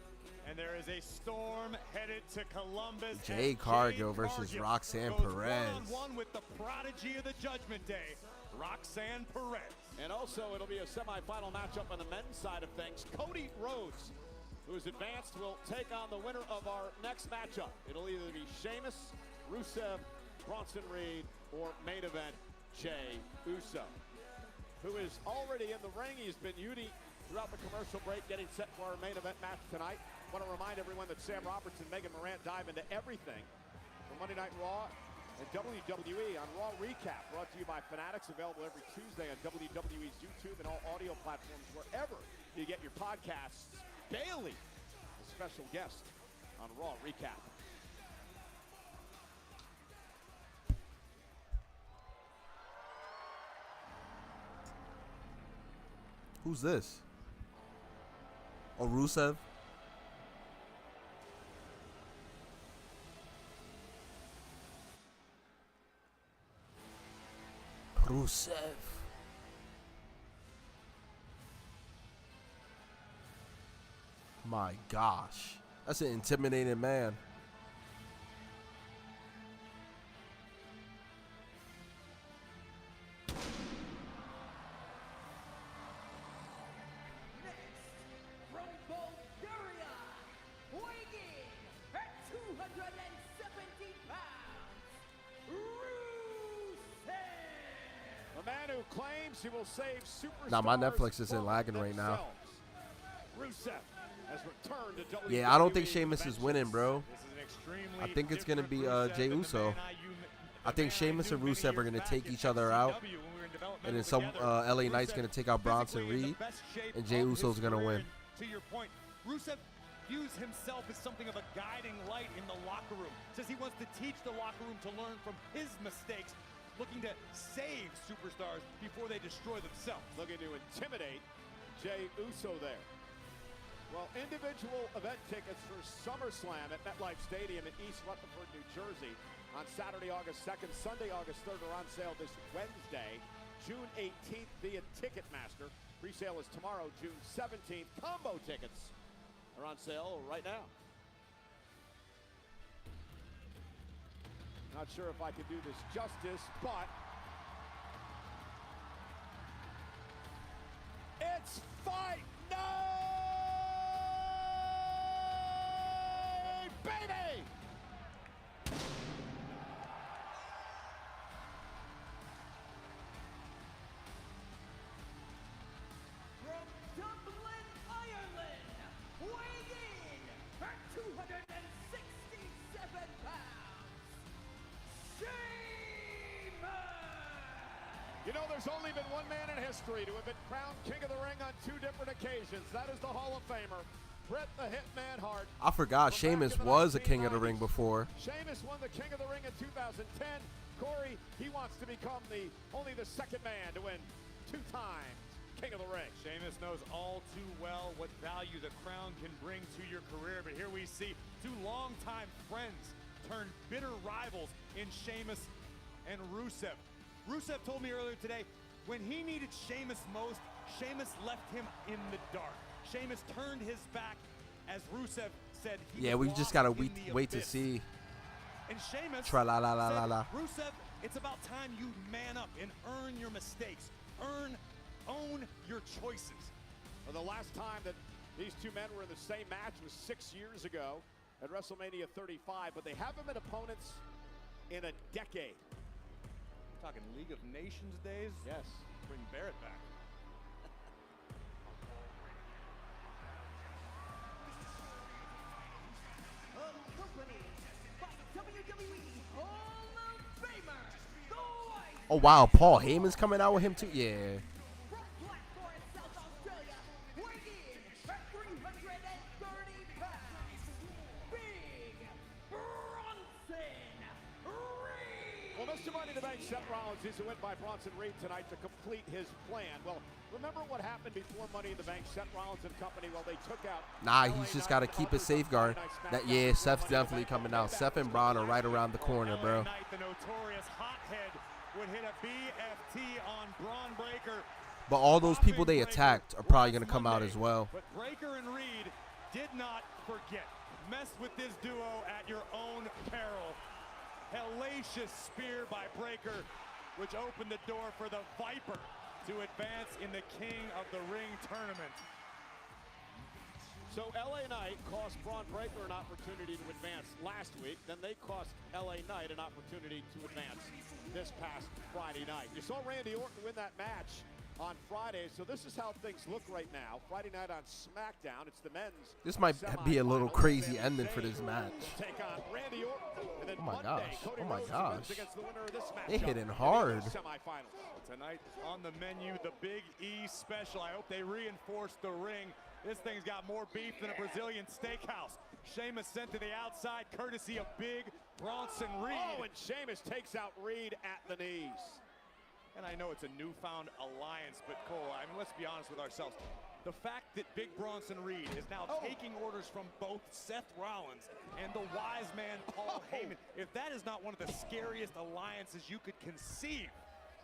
And there is a storm headed to Columbus. Jade Cargill versus Roxanne goes Perez. one-on-one with the prodigy of the Judgment Day, Roxanne Perez. And also, it'll be a semifinal matchup on the men's side of things. Cody Rhodes, who is advanced, will take on the winner of our next matchup. It'll either be Sheamus, Rusev, Bronson Reed, or main event Jey Uso, who is already in the ring. He's been Yeet throughout the commercial break, getting set for our main event match tonight. I want to remind everyone that Sam Roberts and Megan Morant dive into everything from Monday Night Raw and WWE on Raw Recap, brought to you by Fanatics, available every Tuesday on WWE's YouTube and all audio platforms wherever you get your podcasts. Bayley, a special guest on Raw Recap. Who's this? Oh, Rusev? Rusev. My gosh. That's an intimidating man. From Bulgaria, weighing in at 270 pounds, Rusev. A man who claims he will save superstars. Nah, my Netflix isn't lagging right now. Rusev has returned to WWE. Yeah, I don't think Sheamus is winning, bro. This is an extremely I think it's gonna be different Rusev Jey than the Uso. man I think Sheamus and Rusev are gonna take each other out, and then some LA Knight's gonna take out Bronson Reed, and Jey Uso's gonna win. To your point, Rusev views himself as something of a guiding light in the locker room. Says he wants to teach the locker room to learn from his mistakes, looking to save superstars before they destroy themselves. Looking to intimidate Jey Uso there. Well, individual event tickets for SummerSlam at MetLife Stadium in East Rutherford, New Jersey on Saturday, August 2nd, Sunday, August 3rd are on sale this Wednesday, June 18th via Ticketmaster. Pre-sale is tomorrow, June 17th. Combo tickets are on sale right now. Not sure if I can do this justice, but You know, there's only been one man in history to have been crowned King of the Ring on 2 different occasions. That is the Hall of Famer, Bret the Hitman Hart. I forgot Sheamus was a King of the Ring before. Sheamus won the King of the Ring in 2010. Corey, he wants to become only the second man to win 2 times King of the Ring. Sheamus knows all too well what value the crown can bring to your career, but here we see 2 longtime friends turned bitter rivals in Sheamus and Rusev. Rusev told me earlier today, when he needed Sheamus most, Sheamus left him in the dark. Sheamus turned his back as Rusev said he Yeah, was we just lost gotta in the wait to abyss. see. And Sheamus Tra-la-la-la-la-la. said, Rusev, it's about time you man up and earn your mistakes. Own your choices. Well, the last time that these 2 men were in the same match was 6 years ago at WrestleMania 35, but they haven't been opponents in a decade. Talking League of Nations days? Yes. Bring Barrett back. Accompanied by WWE Hall of Famer, the White Oh wow, Paul Heyman's coming out with him too. Yeah. from Blackmore, South Australia, weighing in at 330 pounds, Big Bronson Reed. Well, Mr. Money in the Bank, Seth Rollins is a win by Bronson Reed tonight to complete his plan. Well, remember what happened before Money in the Bank? Seth Rollins and company, well, they took out... Nah, he's just got to keep his safeguard. That yeah, Seth's definitely coming out. Seth and Braun are right around the corner, bro. The notorious hothead would hit a BFT on Braun Breaker. But all those people they attacked are probably gonna come out as well. But Breaker and Reed did not forget. Mess with this duo at your own peril. Hellacious spear by Breaker, which opened the door for the Viper to advance in the King of the Ring tournament. So LA Knight cost Braun Breaker an opportunity to advance last week. Then they cost LA Knight an opportunity to advance this past Friday night. You saw Randy Orton win that match on Friday, so this is how things look right now. Friday night on SmackDown, it's the men's. This might be a little crazy ending for this match. Take on Randy Orton, and then Oh my Monday, gosh. Cody Oh my Rhodes gosh. wins against the winner of this They matchup hitting in the hard. semifinals. Tonight on the menu, the Big E special. I hope they reinforce the ring. This thing's got more beef than a Brazilian steakhouse. Sheamus sent to the outside, courtesy of Big Bronson Reed. Oh, and Sheamus takes out Reed at the knees. And I know it's a newfound alliance, but Cole, I mean, let's be honest with ourselves. The fact that Big Bronson Reed is now taking orders from both Seth Rollins and the wise man Paul Heyman, if that is not one of the scariest alliances you could conceive,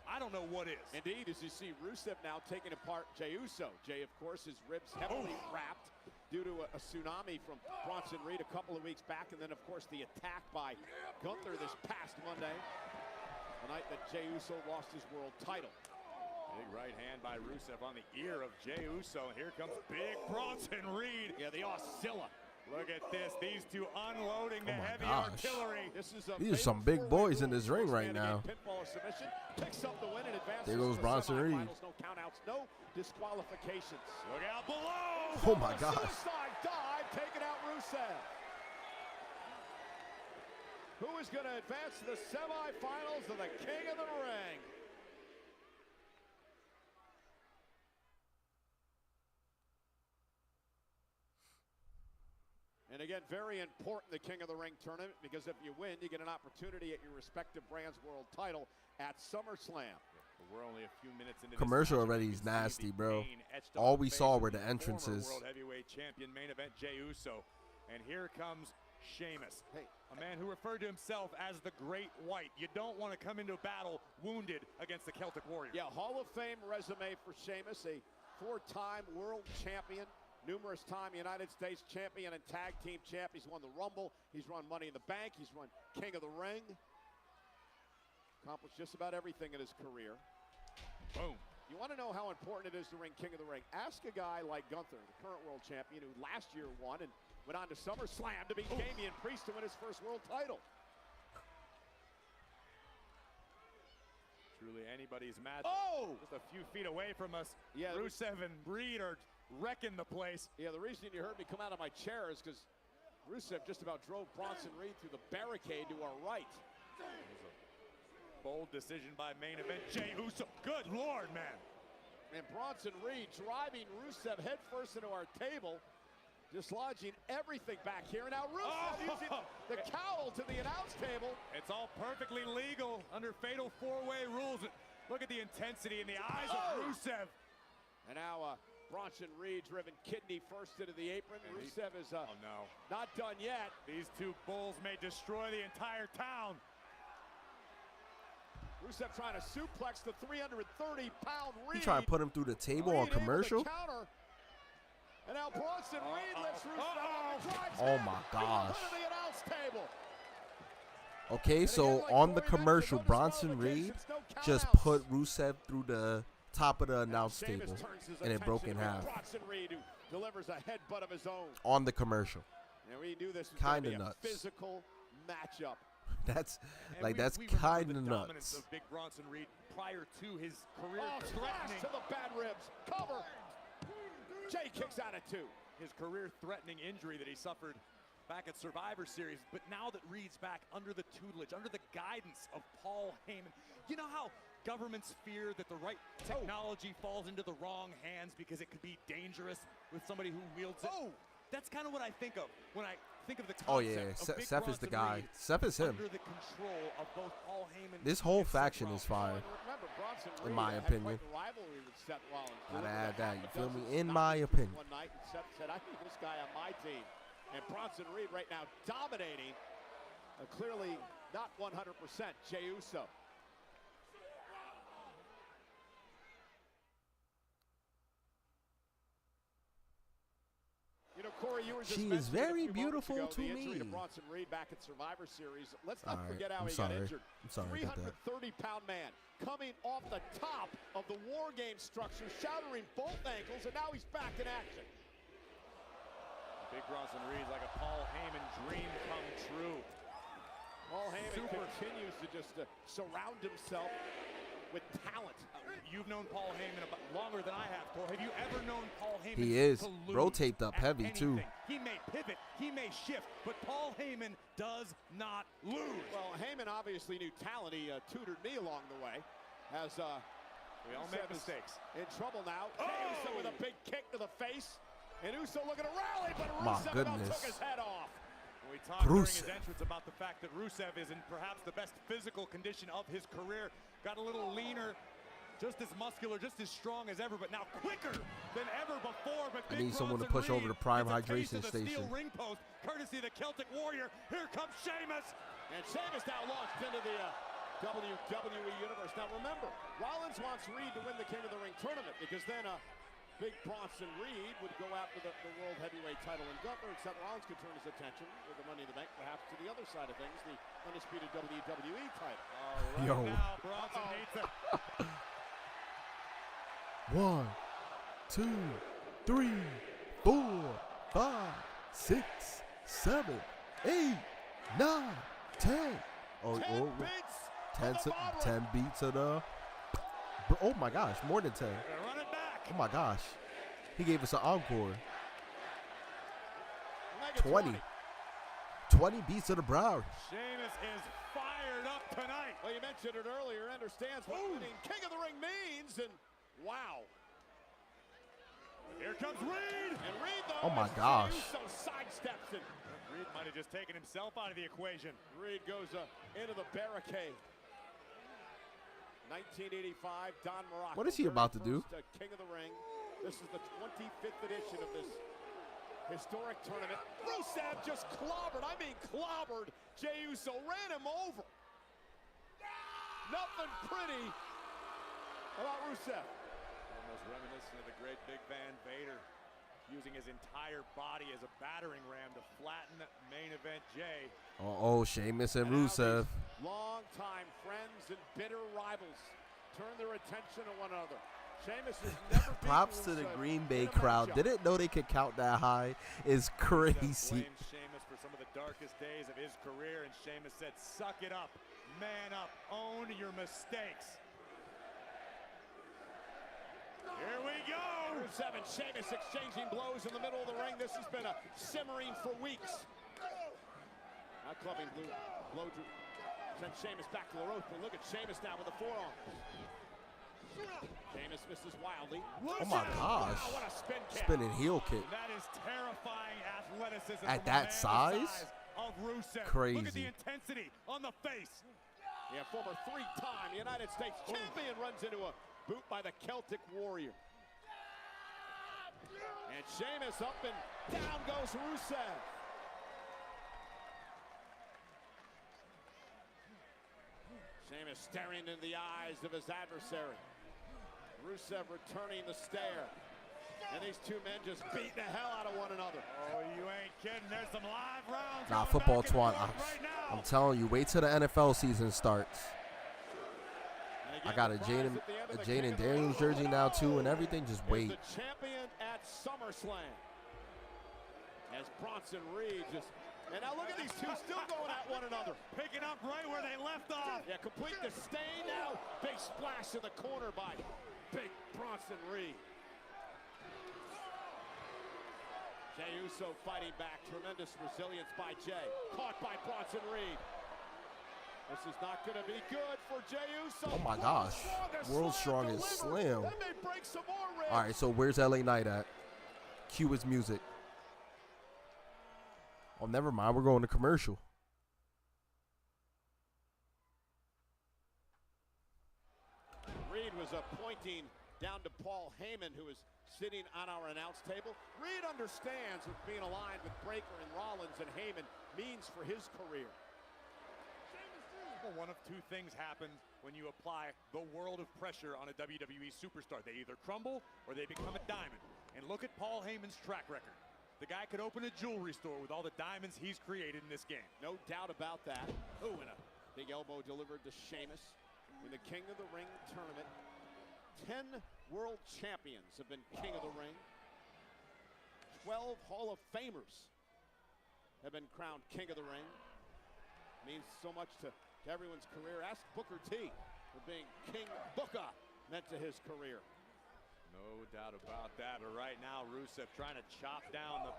I don't know what is. Indeed, as you see Rusev now taking apart Jey Uso. Jey, of course, his ribs heavily wrapped due to a tsunami from Bronson Reed a couple of weeks back, and then, of course, the attack by Gunther this past Monday, the night that Jey Uso lost his world title. Big right hand by Rusev on the ear of Jey Uso. Here comes Big Bronson Reed. Yeah, the Oscilla. Look at this. These two unloading the heavy gosh. artillery. These are some big boys in this ring right now. Pinfall submission, picks up the win and advances There goes to the Bronson Reed. semifinals. No countouts, no disqualifications. Look out below. Oh my gosh. Suicide dive, taking out Rusev. Who is going to advance to the semifinals of the King of the Ring? And again, very important, the King of the Ring tournament, because if you win, you get an opportunity at your respective brand's world title at SummerSlam. We're only a few minutes into Commercial this match. already You is can see nasty, the bro. pain etched on All the we face saw of were the former entrances. World Heavyweight Champion main event Jey Uso. And here comes Sheamus, a man who referred to himself as the Great White. You don't want to come into a battle wounded against the Celtic Warrior. Yeah, Hall of Fame resume for Sheamus, a 4-time world champion, numerous-time United States champion and tag team champ. He's won the Rumble. He's run Money in the Bank. He's run King of the Ring. Accomplished just about everything in his career. Boom. You want to know how important it is to ring King of the Ring? Ask a guy like Gunther, the current world champion, who last year won and went on to SummerSlam to beat Damian Priest to win his first world title. Truly anybody's match. Oh! Just a few feet away from us. Yeah, Rusev and Reed are wrecking the place. Yeah, the reason you heard me come out of my chair is because Rusev just about drove Bronson Reed through the barricade to our right. Bold decision by main event Jey Uso. Good Lord, man. And Bronson Reed driving Rusev headfirst into our table, dislodging everything back here. Now Rusev using the cowl to the announce table. It's all perfectly legal under fatal four-way rules. Look at the intensity in the eyes of Rusev. And now Bronson Reed driven kidney first into the apron. And Rusev is not done yet. These two bulls may destroy the entire town. Rusev trying to suplex the 330-pound Reed. He trying to put him through the table on commercial. And now Bronson Reed lets Rusev Oh my gosh. the announce table. Okay, so on the commercial, Bronson Reed just put Rusev through the top of the announce table, and it broke in half. Bronson Reed, who delivers a headbutt of his own. On the commercial. And we knew this was kind of a nuts. physical matchup. That's And that's we kind remember of the dominance nuts. of Big Bronson Reed prior to his career Threatening to the bad ribs. Cover. Jey kicks out at 2. His career-threatening injury that he suffered back at Survivor Series, but now that Reed's back under the tutelage, under the guidance of Paul Heyman. You know how governments fear that the right technology falls into the wrong hands because it could be dangerous with somebody who wields it? That's kind of what I think of when I think of the concept Oh yeah, of Big Seth is the Bronson guy. Reed Seth is him. under the control of both Paul Heyman This whole and Seth faction Rollins. is fire, Remember, Bronson in Reed my had opinion. quite a rivalry with Seth Rollins. Gotta Remember add that. You feel me? dozen In stops my between opinion. One night, and Seth said, "I need this guy on my team." And Bronson Reed right now dominating. Clearly not 100%. Jey Uso. You know, Corey, you were just She is mentioning a very few moments beautiful ago to the injury to me. Bronson Reed back at Survivor Series. Let's not All right, forget how I'm he got sorry. injured. I'm sorry about that. 330-pound man coming off the top of the War Game structure, shattering both ankles, and now he's back in action. Big Bronson Reed's like a Paul Heyman dream come true. Paul Heyman continues to just surround himself with talent. You've known Paul Heyman about longer than I have, Cole. Have you ever known Paul Heyman He is. to lose Bro taped up at heavy, too. anything? He may pivot, he may shift, but Paul Heyman does not lose. Well, Heyman obviously knew talent. He tutored me along the way. As we all make mistakes. In trouble now. Jey Uso with a big kick to the face. And Uso looking to rally, but My Rusev about goodness. took his head off. We talked during his Rusev. entrance about the fact that Rusev is in perhaps the best physical condition of his career. Got a little leaner, just as muscular, just as strong as ever, but now quicker than ever before. But I Big need someone to Bronson push over Reed the Prime gets a taste Hydration of the steel Station. ring post, courtesy of the Celtic Warrior. Here comes Sheamus. And Sheamus now launched into the WWE Universe. Now remember, Rollins wants Reed to win the King of the Ring tournament because then Big Bronson Reed would go after the World Heavyweight title in Gunther, and Seth Rollins could turn his attention with the Money in the Bank perhaps to the other side of things, the undisputed WWE title. Yo. Now Bronson needs it. 1, 2, 3, 4, 5, 6, 7, 8, 9, 10. Oh, 10 beats of the. Oh my gosh, more than 10. Run it back. Oh my gosh. He gave us an encore. 20. 20 beats of the brow. Sheamus is fired up tonight. Well, you mentioned it earlier, understands what winning King of the Ring means, and wow. Here comes Reed. And Reed, though, Oh my as gosh. Jey Uso sidesteps it. Reed might have just taken himself out of the equation. Reed goes into the barricade. 1985, Don Morocco. What is he about to do? First, King of the Ring. This is the 25th edition of this historic tournament. Rusev just clobbered, Jey Uso, ran him over. Nothing pretty about Rusev. Almost reminiscent of the great Big Van Vader, using his entire body as a battering ram to flatten main event Jey. Oh, Sheamus and Rusev. Longtime friends and bitter rivals turn their attention to one another. Sheamus has never beaten Props to the Rusev Green in Bay a crowd. matchup. Didn't know they could count that high. Is crazy. Blamed Sheamus for some of the darkest days of his career, and Sheamus said, suck it up, man up, own your mistakes. Here we go. Rusev and Sheamus exchanging blows in the middle of the ring. This has been a simmering for weeks. Now clubbing blow Send Sheamus back to the ropes, but look at Sheamus now with the forearm. Sheamus misses wildly. Oh my gosh. What a spin kick. Spinning heel kick. That is terrifying athleticism. At from that a man size? Of Rusev. Crazy. Look at the intensity on the face. Yeah, former three-time United States champion runs into a boot by the Celtic Warrior. And Sheamus up and down goes Rusev. Sheamus staring into the eyes of his adversary. Rusev returning the stare. And these two men just beating the hell out of one another. Oh, you ain't kidding. There's some live rounds. Nah, going football back and Twan. forth right now. I'm telling you, wait till the NFL season starts. I got a Jaden Daniels jersey now too, and everything. Just wait. The champion at SummerSlam. As Bronson Reed just. And now look at these two still going at one another. Picking up right where they left off. Yeah, complete disdain now. Big splash in the corner by big Bronson Reed. Jey Uso fighting back. Tremendous resilience by Jey. Caught by Bronson Reed. This is not going to be good for Jey Uso. Oh my gosh. World's Strongest Slam. That may break some more ribs. All right, so where's LA Knight at? Cue his music. Oh, never mind. We're going to commercial. Reed was pointing down to Paul Heyman, who is sitting on our announce table. Reed understands what being aligned with Breakker and Rollins and Heyman means for his career. Well, one of two things happen when you apply the world of pressure on a WWE superstar. They either crumble or they become a diamond. And look at Paul Heyman's track record. The guy could open a jewelry store with all the diamonds he's created in this game. No doubt about that. Oh, and a big elbow delivered to Sheamus in the King of the Ring tournament. 10 world champions have been King of the Ring. 12 Hall of Famers have been crowned King of the Ring. Means so much to everyone's career. Ask Booker T for being King Booker meant to his career. No doubt about that. But right now, Rusev trying to chop down the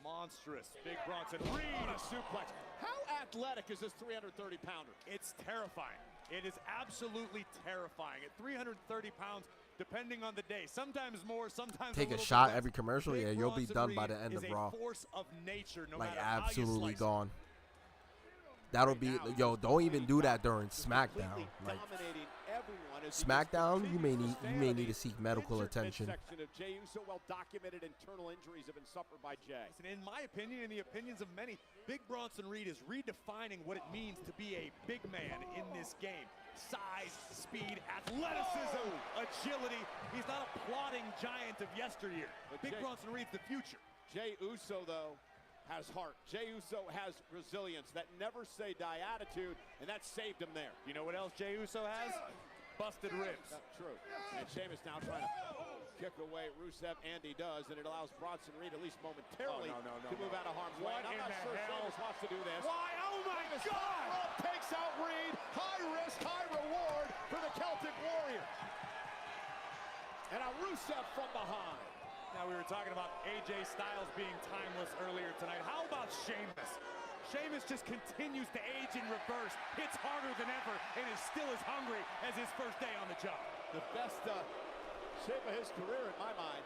monstrous big Bronson Reed. What a suplex. How athletic is this 330-pounder? It's terrifying. It is absolutely terrifying. At 330 pounds, depending on the day, sometimes more, sometimes Take a little shot bit every commercial. less. Yeah, Big you'll be Bronson done by Reed the end is of a Raw. force of nature, no Like matter how you absolutely slice it. gone. That'll be, yo, don't even do that during SmackDown. Like Dominating everyone as he SmackDown, you may need to seek medical attention. Section of Jey Uso, well documented internal injuries have been suffered by Jey. And in my opinion, in the opinions of many, Big Bronson Reed is redefining what it means to be a big man in this game. Size, speed, athleticism, agility. He's not a plodding giant of yesteryear. But Big Jey- Bronson Reed's the future. Jey Uso, though, has heart. Jey Uso has resilience, that never say die attitude, and that saved him there. You know what else Jey Uso has? Busted ribs. That's true. And Sheamus now trying to kick away Rusev, and he does, and it allows Bronson Reed, at least momentarily, to move out of harm's way. And I'm not sure Sheamus wants to do this. Why? Oh my God! Roll takes out Reed. High risk, high reward for the Celtic Warrior. And a Rusev from behind. Now, we were talking about AJ Styles being timeless earlier tonight. How about Sheamus? Sheamus just continues to age in reverse, hits harder than ever, and is still as hungry as his first day on the job. The best shape of his career in my mind.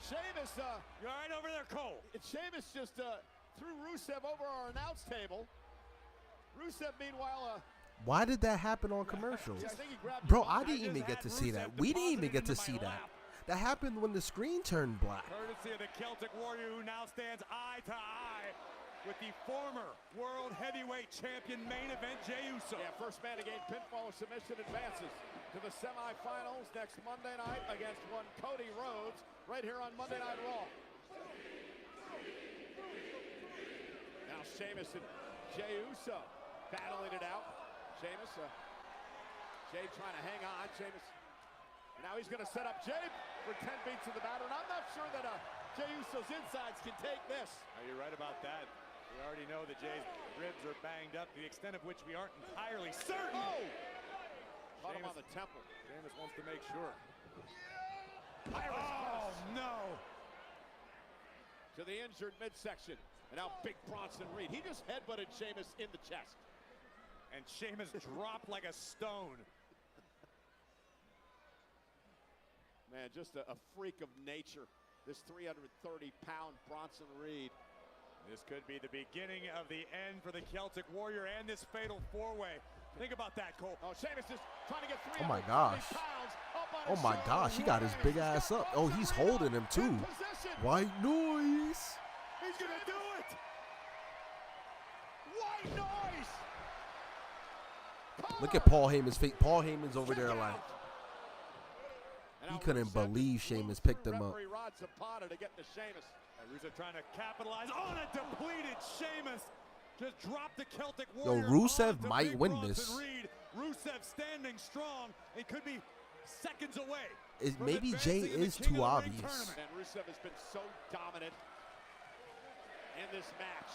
Sheamus, you're right over there, Cole. Sheamus just threw Rusev over our announce table. Rusev, meanwhile, why did that happen on commercial? I think he grabbed Bro, I didn't even get to see that. We didn't even get to see that. That happened when the screen turned black. Courtesy of the Celtic Warrior, who now stands eye to eye with the former World Heavyweight Champion main event, Jey Uso. Yeah, first man to gain pinfall or submission advances to the semifinals next Monday night against one Cody Rhodes right here on Monday Night Raw. Now Sheamus and Jey Uso battling it out. Sheamus, Jey trying to hang on. Sheamus, now he's going to set up Jey for 10 beats of the batter. And I'm not sure that Jey Uso's insides can take this. You're right about that. We already know that Jey's ribs are banged up, the extent of which we aren't entirely certain. Oh! Caught him on the temple. Sheamus wants to make sure. Oh, no. To the injured midsection. And now big Bronson Reed. He just headbutted Sheamus in the chest. And Sheamus dropped like a stone. Man, just a freak of nature. This 330-pound Bronson Reed. This could be the beginning of the end for the Celtic Warrior and this fatal four-way. Think about that, Cole. Oh, Sheamus is trying to get 330 Oh my gosh. pounds up on Oh his my shoulder. gosh, he got his big ass up. Oh, he's holding him too. White noise. He's gonna do it. White noise. Look at Paul Heyman's face. Paul Heyman's over there like he couldn't believe Sheamus picked him up. Referee Rod Zapata to get to Sheamus. Rusev trying to capitalize on a depleted Sheamus. Just dropped the Celtic Yo, Warrior. Rusev onto might big win Bronson this. Reed. Rusev standing strong. It could be seconds away. Is from maybe advancing Jay in the is King too of the Ring obvious. tournament. And Rusev has been so dominant in this match.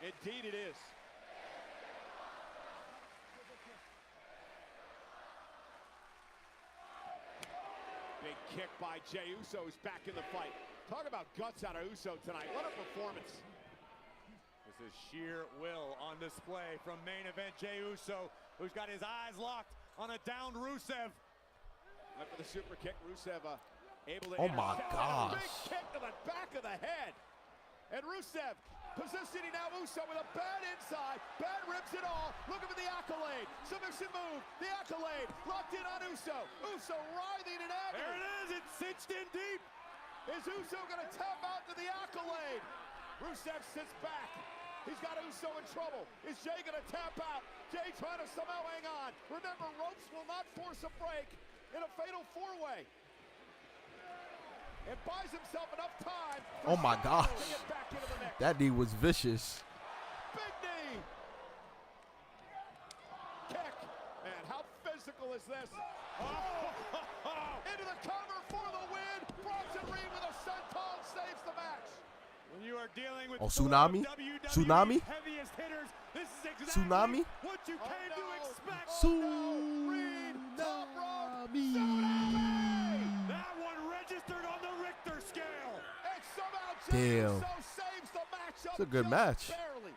Indeed it is. Big kick by Jey Uso, who's back in the fight. Talk about guts out of Uso tonight. What a performance. This is sheer will on display from main event Jey Uso, who's got his eyes locked on a downed Rusev. Went for the super kick. Rusev able to Oh my intercept. gosh. Big kick to the back of the head. And Rusev positioning now Uso with a bad inside. Bad ribs and all. Looking for the accolade. Submission move. The accolade. Locked in on Uso. Uso writhing in agony. There it is. It's cinched in deep. Is Uso going to tap out to the accolade? Rusev sits back. He's got Uso in trouble. Is Jey going to tap out? Jey trying to somehow hang on. Remember, ropes will not force a break in a fatal four-way. And buys himself enough time. Oh my gosh. To get back into the mix. That knee was vicious. Big knee. Kick. Man, how physical is this? Into the cover for the win. Bronson Reed with a senton saves the match. When you are dealing with Oh, Tsunami? Tsunami? heaviest hitters, this is exactly Tsunami? what you came to expect. That one registered on the Richter scale. And somehow Damn. Uso saves the match. It's a good match. Barely.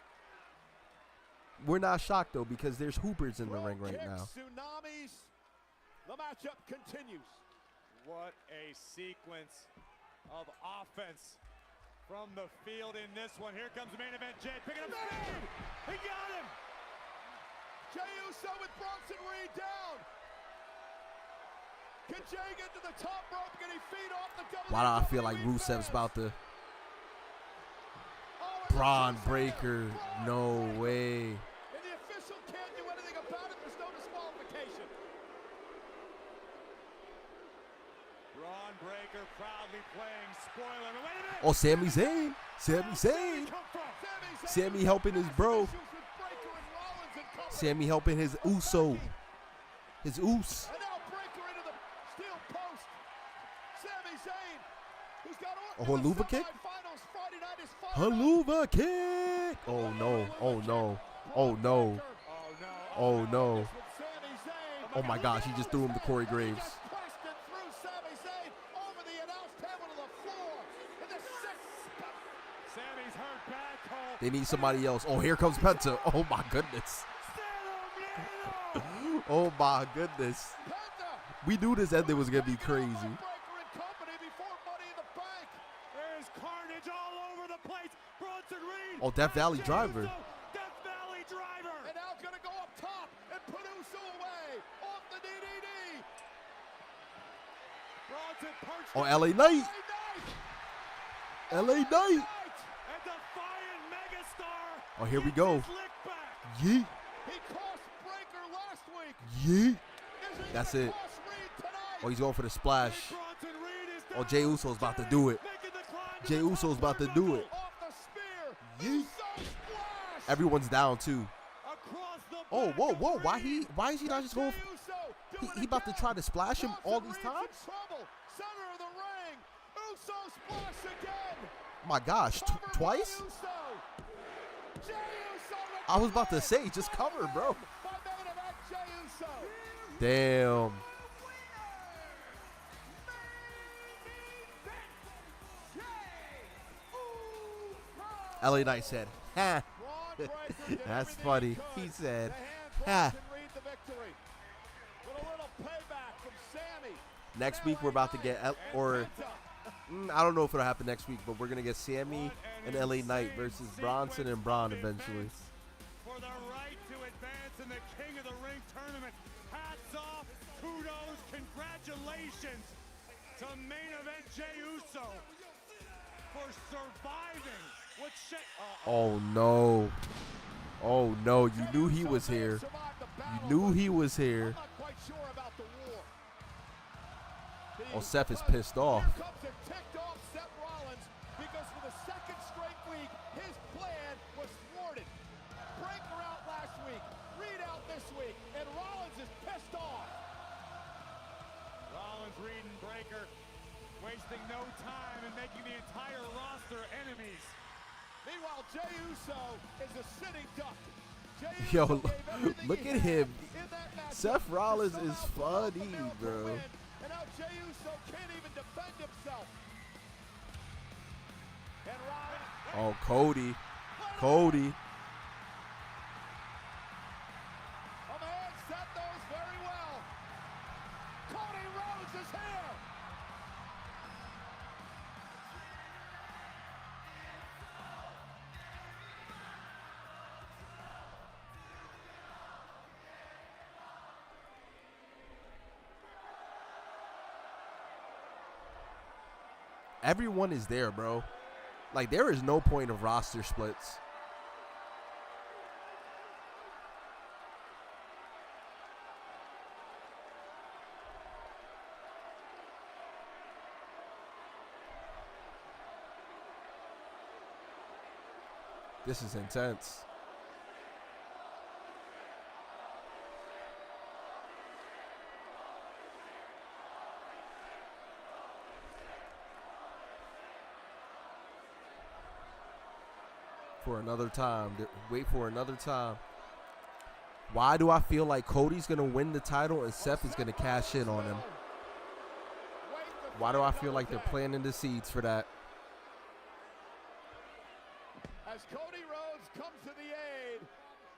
We're not shocked though because there's hoopers in the ring right now. Tsunamis. The matchup continues. What a sequence of offense from the field in this one. Here comes the main event. Jey picking up speed. He got him. Jey Uso with Bronson Reed down. Can Jey get to the top rope? Can he feed off the double? Why do I feel like Rusev's about to Braun Breaker? No way. And the official can't do anything about it. There's no disqualification. Braun Breaker proudly playing spoiler. But wait a minute. Oh, Sami Zayn. Sami Zayn. Sammy helping his bro. Sammy helping his Uso. His Us. And now Breaker into the steel post. Sami Zayn, who's got A Haluva kick? semifinals Friday night is final. Haluva kick. Oh no. Oh no. Oh no. Oh no. Oh my gosh, he just threw him to Corey Graves. Preston threw Sami Zayn over the announce table to the floor. In the sixth. Sammy's hurt bad, Cole. They need somebody else. Oh, here comes Penta. Oh my goodness. Oh my goodness. We knew this ending was gonna be crazy. There's carnage all over the place. Bronson Reed. Oh, Death Valley Driver. Death Valley Driver. And now gonna go up top and put Uso away off the DDD. Bronson perched Oh, LA Knight. LA Knight. and defiant megastar. Oh, here we go. Lick back. Yeet. He cost Breaker last week. Yeet. That's it. Oh, he's going for the splash. Oh, Jey Uso's about to do it. Jey Uso's about to do it. Yeet. Everyone's down too. Oh, whoa, whoa. Why is he not just going he about to try to splash him all these times? Center of the ring. Uso splash again. My gosh, twice? I was about to say, just cover, bro. LA Knight said, ha. That's funny. He said, ha. Next week we're about to get, I don't know if it'll happen next week, but we're going to get Sammy and LA Knight versus Bronson and Braun eventually. For the right to advance in the King of the Ring tournament. Hats off, kudos, congratulations to main event Jey Uso for surviving what Oh no. Oh no, you knew he was here. You knew he was here. Oh, Seth is pissed off. Here comes a ticked off Seth Rollins because for the second straight week, his plan was thwarted. Breaker out last week, Reed out this week, and Rollins is pissed off. Rollins, Reed, and Breaker wasting no time and making the entire roster enemies. Meanwhile, Jey Uso is a sitting duck. Yo, look at him. Seth Rollins is funny, bro. And now Jey Uso can't even defend himself. And Rollins. Oh, Cody. Cody. A man Seth knows very well. Cody Rhodes is here. Everyone is there, bro. Like, there is no point of roster splits. This is intense. For another time. Wait for another time. Why do I feel like Cody's going to win the title and Seth is going to cash in on him? Why do I feel like they're planting the seeds for that? As Cody Rhodes comes to the aid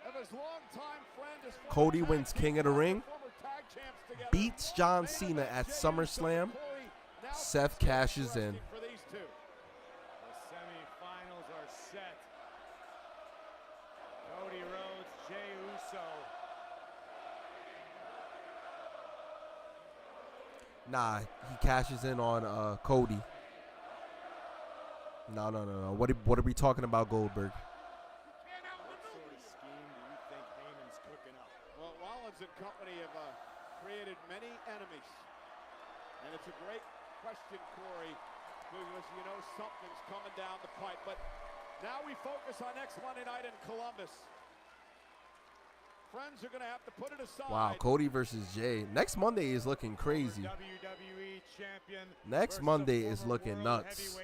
of his longtime friend, his Cody wins King of the Ring, beats John Cena at SummerSlam. Seth cashes in. for these two. The semifinals are set. Cody Rhodes, Jey Uso. Nah, he cashes in on Cody. No. What are we talking about, Goldberg? What sort of scheme do you think Heyman's cooking up? Well, Rollins and company have created many enemies. And it's a great question, Corey, because you know something's coming down the pipe. But now we focus on next Monday night in Columbus. Friends are going to have to put it aside. Wow, Cody versus Jay. Next Monday is looking crazy. WWE champion Next Monday is looking nuts.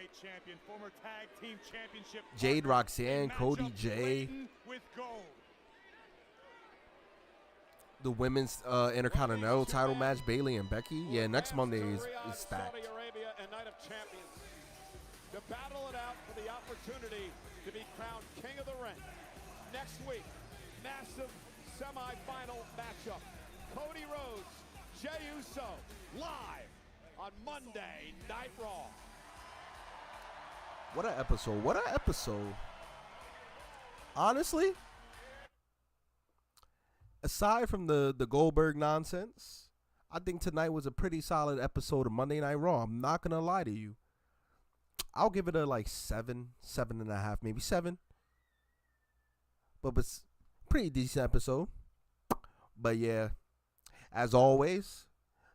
Jade Roxanne, Cody Jay. The women's Intercontinental title match, Bayley and Becky. Yeah, next Monday is stacked. Saudi Arabia and Night of Champions to battle it out for the opportunity to be crowned King of the Ring. Next week, massive semi-final matchup. Cody Rhodes, Jey Uso, live on Monday Night Raw. What an episode. What an episode. Honestly, aside from the Goldberg nonsense, I think tonight was a pretty solid episode of Monday Night Raw. I'm not going to lie to you. I'll give it a like 7.5, maybe 7. But it's pretty decent episode. But yeah, as always,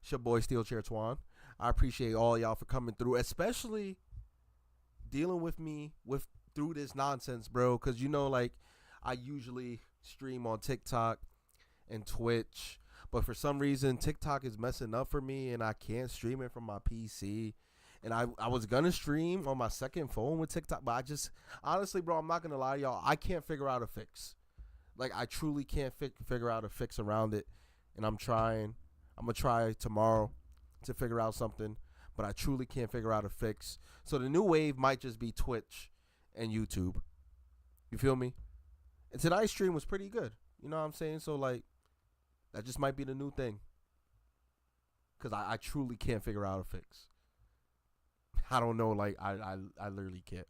it's your boy SteelChairTwan. I appreciate all y'all for coming through, especially dealing with me through this nonsense, bro. Because, you know, like, I usually stream on TikTok and Twitch. But for some reason, TikTok is messing up for me, and I can't stream it from my PC. And I was going to stream on my second phone with TikTok, but I just, honestly, bro, I'm not going to lie to y'all. I can't figure out a fix. Like, I truly can't figure out a fix around it. And I'm trying. I'm going to try tomorrow to figure out something. But I truly can't figure out a fix. So the new wave might just be Twitch and YouTube. You feel me? And tonight's stream was pretty good. You know what I'm saying? So, like, that just might be the new thing. Because I truly can't figure out a fix. I don't know. Like, I literally can't.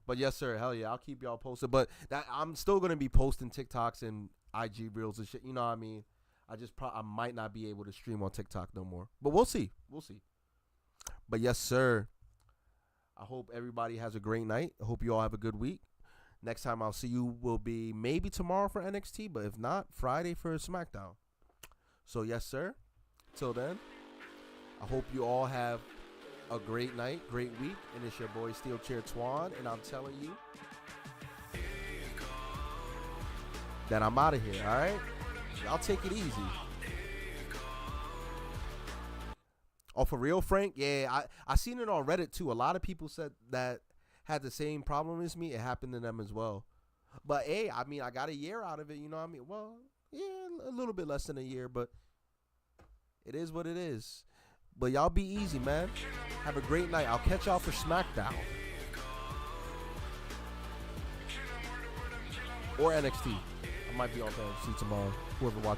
But yes, sir. Hell yeah. I'll keep y'all posted. But I'm still going to be posting TikToks and IG Reels and shit. You know what I mean? I might not be able to stream on TikTok no more. But we'll see. We'll see. But yes, sir. I hope everybody has a great night. I hope you all have a good week. Next time I'll see you will be maybe tomorrow for NXT. But if not, Friday for SmackDown. So yes, sir. Till then, I hope you all have a great night, great week. And it's your boy SteelChairTwan. And I'm telling you that I'm out of here, all right? Y'all take it easy. Oh, for real, Frank? Yeah, I seen it on Reddit, too. A lot of people said that had the same problem as me. It happened to them as well. But, hey, I mean, I got a year out of it, you know what I mean? Well, yeah, a little bit less than a year, but it is what it is. But y'all be easy, man. Have a great night. I'll catch y'all for SmackDown. Or NXT. I might be on NXT tomorrow. Whoever watches.